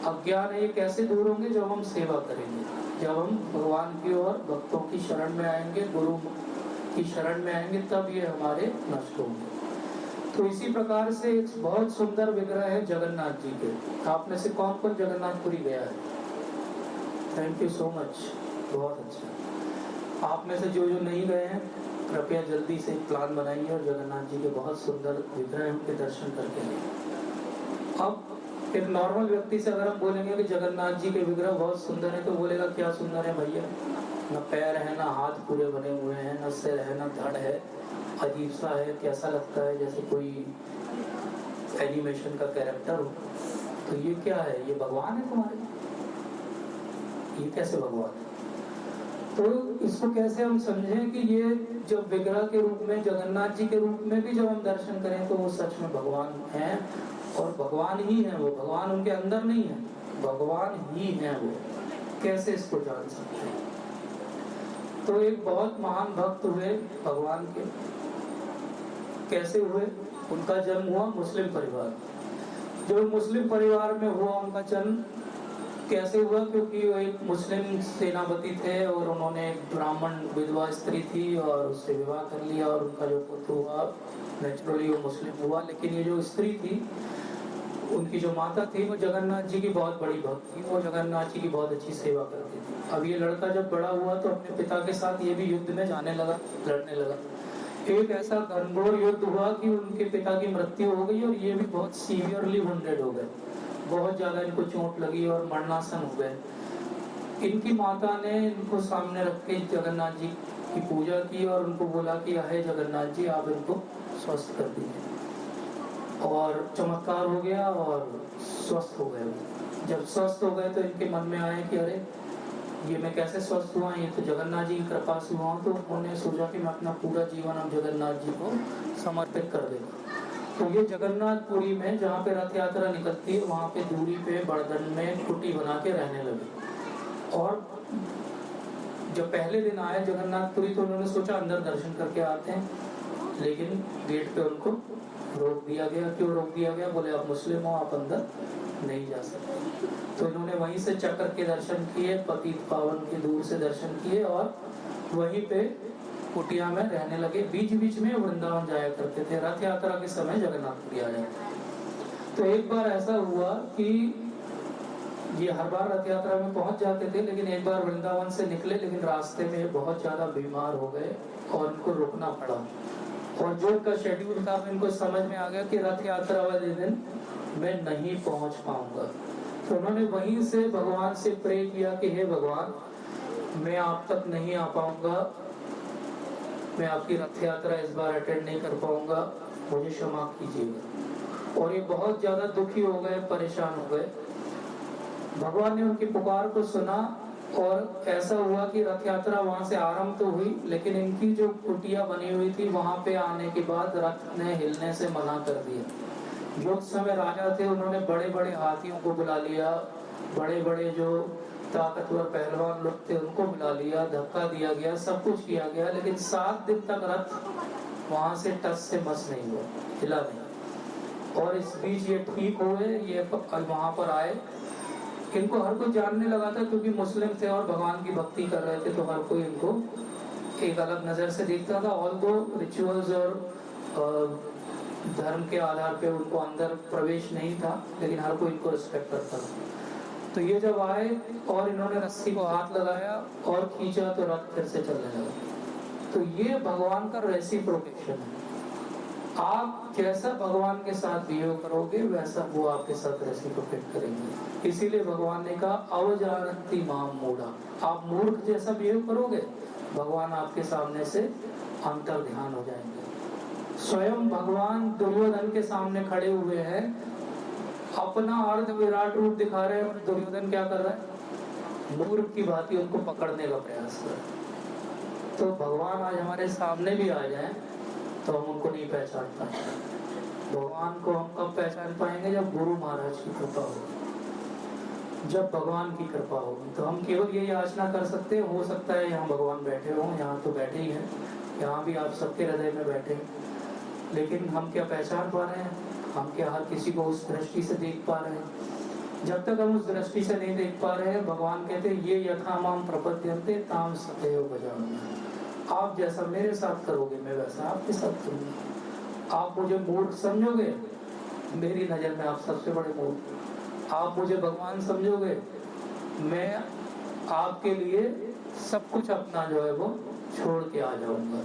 अज्ञान है, ये कैसे दूर होंगे? जब हम सेवा करेंगे, जब हम भगवान की और भक्तों की शरण में आएंगे, गुरु की शरण में आएंगे, तब ये हमारे नष्ट होंगे। तो इसी प्रकार से एक बहुत सुंदर विग्रह है जगन्नाथ जी के। आप में से कौन कौन जगन्नाथपुरी गया है? थैंक यू सो मच, बहुत अच्छा। आप में से जो जो नहीं गए हैं, कृपया जल्दी से प्लान बनाइए और जगन्नाथ जी के बहुत सुंदर विग्रह हैं, उनके दर्शन करके आइए। अब एक नॉर्मल व्यक्ति से अगर हम बोलेंगे कि जगन्नाथ जी के विग्रह बहुत सुंदर है, तो बोलेगा क्या सुंदर है भैया? न पैर है, ना हाथ पूरे बने हुए हैं, न सिर है, न धड़ है, अजीब सा है, कैसा लगता है जैसे कोई एनिमेशन का कैरेक्टर हो। तो ये क्या है? ये भगवान है तुम्हारे? ये कैसे भगवान है? तो इसको कैसे हम समझें कि ये जब विग्रह के रूप में, जगन्नाथ जी के रूप में भी जब हम दर्शन करें तो वो सच में भगवान हैं, और भगवान ही है वो, भगवान उनके अंदर नहीं है, भगवान ही है वो। कैसे इसको जान सकते हैं? तो एक बहुत महान भक्त हुए भगवान के। कैसे हुए? उनका जन्म हुआ मुस्लिम परिवार। जो मुस्लिम परिवार में हुआ उनका जन्म कैसे हुआ? क्योंकि वो एक मुस्लिम सेनापति थे और उन्होंने एक ब्राह्मण विधवा स्त्री थी और उससे विवाह कर लिया, और उनका जो पुत्र हुआ नेचुरली वो मुस्लिम हुआ। लेकिन ये जो स्त्री थी, उनकी जो माता थी, वो जगन्नाथ जी की बहुत बड़ी भक्त थी, वो जगन्नाथ जी की बहुत अच्छी सेवा करती थी। अब ये लड़का जब बड़ा हुआ तो अपने पिता के साथ ये भी युद्ध में जाने लगा, लड़ने लगा। एक ऐसा घनघोर युद्ध हुआ कि उनके पिता की मृत्यु हो गई और ये भी बहुत सीवियरली वुंडेड हो गए, बहुत ज्यादा इनको चोट लगी और मरणासन हो गए। इनकी माता ने इनको सामने रख के जगन्नाथ जी की पूजा की और उनको बोला कि हे जगन्नाथ जी, आप इनको स्वस्थ कर दीजिए। और चमत्कार हो गया और स्वस्थ हो गए। जब स्वस्थ हो गए तो इनके मन में आया कि अरे ये मैं कैसे स्वस्थ हुआ, ये तो जगन्नाथ जी की कृपा से हुआ। तो उन्होंने सोचा कि मैं अपना पूरा जीवन अब जगन्नाथ जी को समर्पित कर देगा। तो ये जगन्नाथपुरी में जहाँ पे रथ यात्रा निकलती है, वहाँ पे दूरी पे बड़दन में कुटी बना के रहने लगे। और जब पहले दिन आए जगन्नाथपुरी तो उन्होंने सोचा अंदर दर्शन करके आते हैं, लेकिन गेट पे उनको रोक दिया गया। क्यों रोक दिया गया? बोले आप मुस्लिम हो, आप अंदर नहीं जा सकते। तो इन्होंने वहीं से चक्कर के दर्शन किए, पतित पावन के दूर से दर्शन किए और वहीं पे कुटिया में रहने लगे। बीच बीच में वृंदावन जाया करते थे, रथ यात्रा के समय जगन्नाथपुरी आ जाते। तो एक बार ऐसा हुआ कि ये हर बार रथ यात्रा में पहुंच जाते थे, लेकिन एक बार वृंदावन से निकले, लेकिन रास्ते में बहुत ज्यादा बीमार हो गए और उनको रुकना पड़ा। और जो उनका शेड्यूल था, इनको समझ में आ गया कि रथ यात्रा वाले दिन मैं नहीं पहुंच पाऊंगा। तो उन्होंने वहीं से भगवान से प्रे किया कि हे भगवान, मैं आप तक नहीं आ पाऊंगा, मैं आपकी रथ यात्रा इस बार अटेंड नहीं कर पाऊंगा, मुझे क्षमा कीजिएगा। और ये बहुत ज्यादा दुखी हो गए, परेशान हो गए। भगवान ने उनकी पुकार को सुना और ऐसा हुआ कि रथ यात्रा वहां से आरंभ तो हुई, लेकिन इनकी जो कुटिया बनी हुई थी वहां पे आने के बाद रथ ने हिलने से मना कर दिया। जो उस समय राजा थे उन्होंने बड़े बड़े हाथियों को बुला लिया, बड़े बड़े जो ताकतवर पहलवान लोग थे उनको बुला लिया, धक्का दिया गया, सब कुछ किया गया, लेकिन 7 दिन तक रथ वहां से टस से मस नहीं हुआ, हिला नहीं। और इस बीच ये ठीक हुए, ये वहां पर आए। इनको हर कोई जानने लगा था क्योंकि मुस्लिम थे और भगवान की भक्ति कर रहे थे, तो हर कोई इनको एक अलग नजर से देखता था। ऑल्दो रिचुअल्स और धर्म के आधार पे उनको अंदर प्रवेश नहीं था, लेकिन हर कोई इनको रिस्पेक्ट करता था। तो ये जब आए और इन्होंने रस्सी को हाथ लगाया और खींचा तो रथ फिर से चलने लगा। तो ये भगवान का रेसिप्रोकेशन है। आप जैसा भगवान के साथ बिहेव करोगे वैसा वो आपके साथ रेसिप्रोकेट करेंगे। इसीलिए भगवान ने कहा अवजानन्ति माम मूढ़ा, आप मूर्ख जैसा बिहेव करोगे भगवान आपके सामने से अंतर ध्यान हो जाएंगे। स्वयं भगवान दुर्योधन के सामने खड़े हुए हैं, अपना अर्ध विराट रूप दिखा रहे हैं, दुर्योधन क्या कर रहा है, मूर्ख की भांति उनको पकड़ने का प्रयास कर रहा है। तो भगवान आज हमारे सामने भी आ जाए तो हम उनको नहीं पहचान पाएंगे। भगवान को हम कब पहचान पाएंगे, जब गुरु महाराज की कृपा होगी, जब भगवान की कृपा होगी। तो हम केवल यही याचना कर सकते हैं, हो सकता है यहाँ भगवान बैठे हों, यहाँ तो बैठे ही हैं, यहाँ भी आप सबके हृदय में बैठे हैं, लेकिन हम क्या पहचान पा रहे हैं, हम क्या हर किसी को उस दृष्टि से देख पा रहे हैं। जब तक हम उस दृष्टि से नहीं देख पा रहे हैं, भगवान कहते हैं ये यथा माम प्रपद्यन्ते ताम सदैव भजामि, आप जैसा मेरे साथ करोगे मैं वैसा आपके साथ करूंगा। आप मुझे मूर्ख समझोगे, मेरी नजर में आप सबसे बड़े मूर्ख। आप मुझे भगवान समझोगे, मैं आपके लिए सब कुछ अपना जो है वो छोड़ के आ जाऊंगा।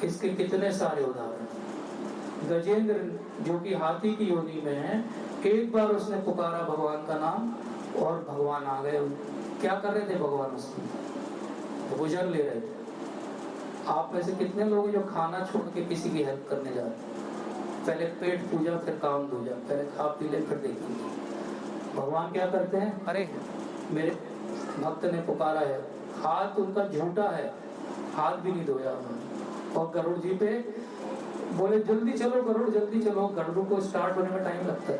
इसके कितने सारे उदाहरण। गजेंद्र जो कि हाथी की योनि में है, एक बार उसने पुकारा भगवान का नाम और भगवान आ गए। क्या कर रहे थे भगवान, उसमें गुजर ले रहे थे। आप में से कितने लोग जो खाना छोड़ के किसी की हेल्प करने जाते हैं, पहले पेट पूजा फिर काम दूजा, पहले खा पी ले फिर देखेंगे। भगवान क्या करते हैं, अरे मेरे भक्त ने पुकारा है, हाथ उनका झूठा है, हाथ भी नहीं धोया उन्होंने, और गरुड़ जी पे बोले जल्दी चलो गरुड़ जल्दी चलो। गरुड़ को स्टार्ट होने में टाइम लगता है,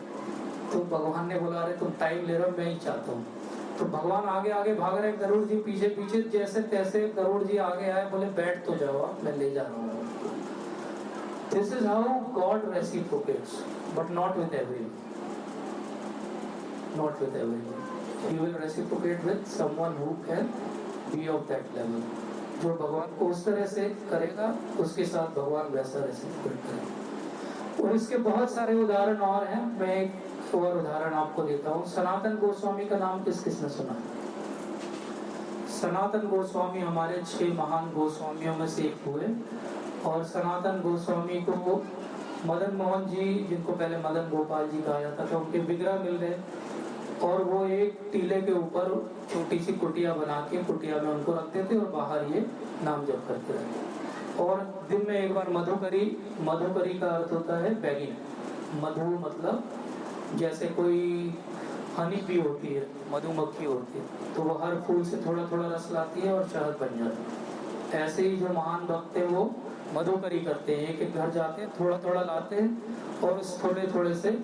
तो भगवान ने बोला अरे तुम टाइम ले रहे हो, मैं ही चाहता हूँ। तो भगवान आगे आगे भाग रहे, गरुड़ जी पीछे पीछे, जैसे तैसे गरुड़ जी आगे आए, बोले बैठ तो जाओ, मैं ले जा रहा हूँ। This is how God reciprocates, but not with everyone, not with everyone. He will reciprocate with someone who can be of that level. जो भगवान को उस तरह से करेगा, उसके साथ भगवान वैसा रेसिप्रोकेट करेगा। और इसके बहुत सारे उदाहरण और हैं, मैं एक और उदाहरण आपको देता हूँ। सनातन गोस्वामी का नाम किस किसने सुना है? सनातन गोस्वामी हमारे 6 महान गोस्वामियों में से एक हुए, और सनातन गोस्वामी को मदन मोहन जी, जिनको पहले मदन गोपाल जी कहा जाता था, उनके विग्रह मिल गए, और वो एक टीले के ऊपर छोटी सी कुटिया बना के कुटिया में उनको रखते थे और बाहर ये नाम जप करते रहते। और दिन में एक बार मधुकरी, मधुकरी का अर्थ होता है बैगिंग, मधु मतलब जैसे कोई हनी बी होती है, मधुमक्खी होती है, तो वो हर फूल से थोड़ा थोड़ा रस लाती है और शहद बन जाता है। ऐसे ही जो महान भक्त है वो मधुकरी करते हैं, एक एक घर जाते हैं, थोड़ा थोड़ा लाते हैं, और उस थोड़े थोड़े से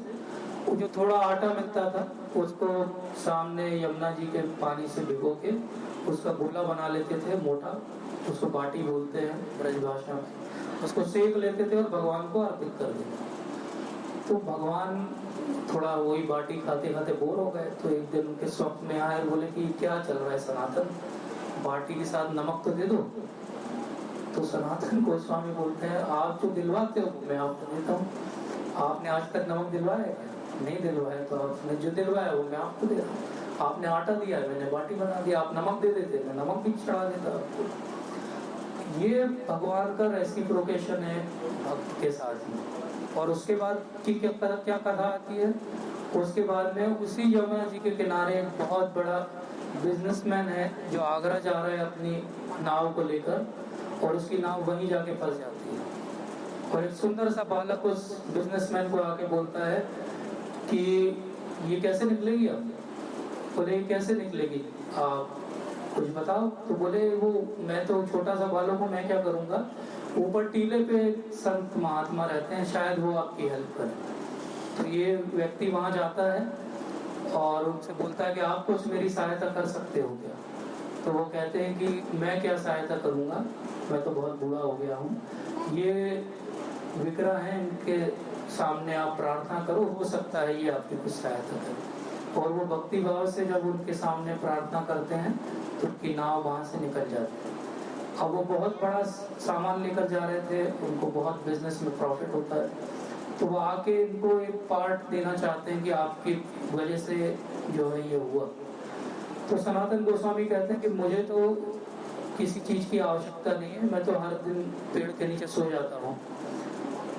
जो थोड़ा आटा मिलता था उसको सामने यमुना जी के पानी से भिगो के उसका गोला बना लेते थे मोटा, उसको बाटी बोलते हैं ब्रज भाषा में, उसको सेक लेते थे और भगवान को अर्पित कर देते। तो भगवान थोड़ा वही बाटी खाते खाते बोर हो गए, तो एक दिन उनके स्वप्न में आए, बोले कि क्या चल रहा है सनातन, बाटी के साथ नमक तो दे दो। तो सनातन गोस्वामी बोलते हैं आप जो दिलवाते हो मैं आपको देता हूँ, आपने आज तक नमक दिलवाया है? नहीं दिलवाया। तो आपने जो दिलवाया वो मैं आपको दे रहा हूँ। आपने आटा दिया है, मैंने बाटी बना दी, आप नमक दे देते, मैं नमक भी चढ़ा देता आपको। ये भगवान का रेसिप्रोकेशन है भक्त के साथ ही। और उसके बाद की क्या कथा आती है, उसके बाद में उसी यमुना जी के किनारे एक बहुत बड़ा बिजनेसमैन है जो आगरा जा रहा है अपनी नाव को लेकर, और उसकी नाव वहीं जाके फंस जाती है। और एक सुंदर सा बालक उस बिजनेसमैन को आके बोलता है कि ये कैसे निकलेगी अब? बोले ये कैसे निकलेगी, आप कुछ बताओ। तो बोले वो मैं तो छोटा सा बालक हूँ, मैं क्या करूँगा, ऊपर टीले पे संत महात्मा रहते हैं, शायद वो आपकी हेल्प करें। तो ये व्यक्ति वहां जाता है और उनसे बोलता है कि आप कुछ मेरी सहायता कर सकते हो क्या? तो वो कहते हैं कि मैं क्या सहायता करूंगा, मैं तो बहुत बूढ़ा हो गया हूँ, ये विग्रह है, इनके सामने आप प्रार्थना करो, हो सकता है ये आपकी कुछ सहायता करे। और वो भक्ति भाव से जब उनके सामने प्रार्थना करते हैं तो उनकी नाव वहां से निकल जाती है। अब वो बहुत बड़ा सामान लेकर जा रहे थे, उनको बहुत बिजनेस में प्रॉफिट होता है, तो वो आके इनको एक पार्ट देना चाहते हैं कि आपकी वजह से जो है ये हुआ। तो सनातन गोस्वामी कहते हैं कि मुझे तो किसी चीज की आवश्यकता नहीं है, मैं तो हर दिन पेड़ के नीचे सो जाता हूँ,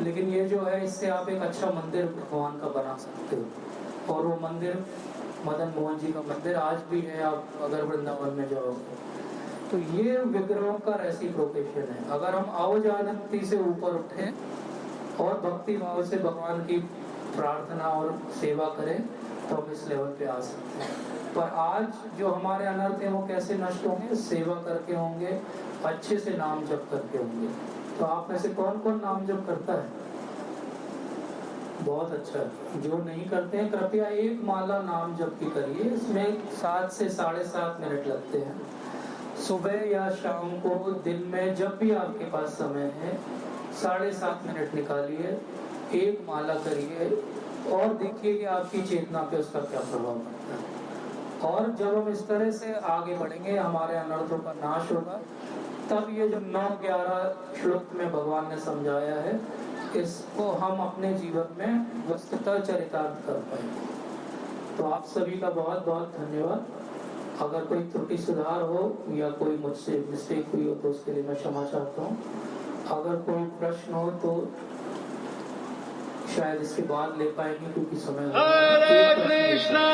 लेकिन ये जो है इससे आप एक अच्छा मंदिर भगवान का बना सकते हो। और वो मंदिर मदन मोहन जी का मंदिर आज भी है, आप अगर वृंदावन में जाओगे तो ये विग्रहों का रेसिप्रोकेशन है। अगर हम अवजानती से ऊपर उठे और भक्ति भाव से भगवान की प्रार्थना और सेवा करें तो हम इस लेवल पे आ सकते हैं। पर आज जो हमारे अनर्थ हैं वो कैसे नष्ट होंगे? सेवा करके होंगे, अच्छे से नाम जप करके होंगे। तो आप में से कौन कौन नाम जप करता है? बहुत अच्छा। जो नहीं करते हैं कृपया एक माला नाम जप की करिए, इसमें 7 से 7.5 मिनट लगते हैं। सुबह या शाम को, दिन में, जब भी आपके पास समय है 7.5 मिनट निकालिए, एक माला करिए और देखिए कि आपकी चेतना पे उसका क्या प्रभाव पड़ता है। और जब हम इस तरह से आगे बढ़ेंगे, हमारे अनर्थों का नाश होगा। तब ये जो 9-11 श्लोक में भगवान ने समझाया है, इसको हम अपने जीवन में वस्तुतः चरितार्थ कर पाएंगे। तो आप सभी का बहुत बहुत धन्यवाद। अगर कोई त्रुटि सुधार हो या कोई मुझसे मिस्टेक हुई हो तो उसके लिए मैं क्षमा चाहता हूँ। अगर कोई प्रश्न हो तो शायद इसके बाद ले पाएंगे क्योंकि समय हरे कृष्णा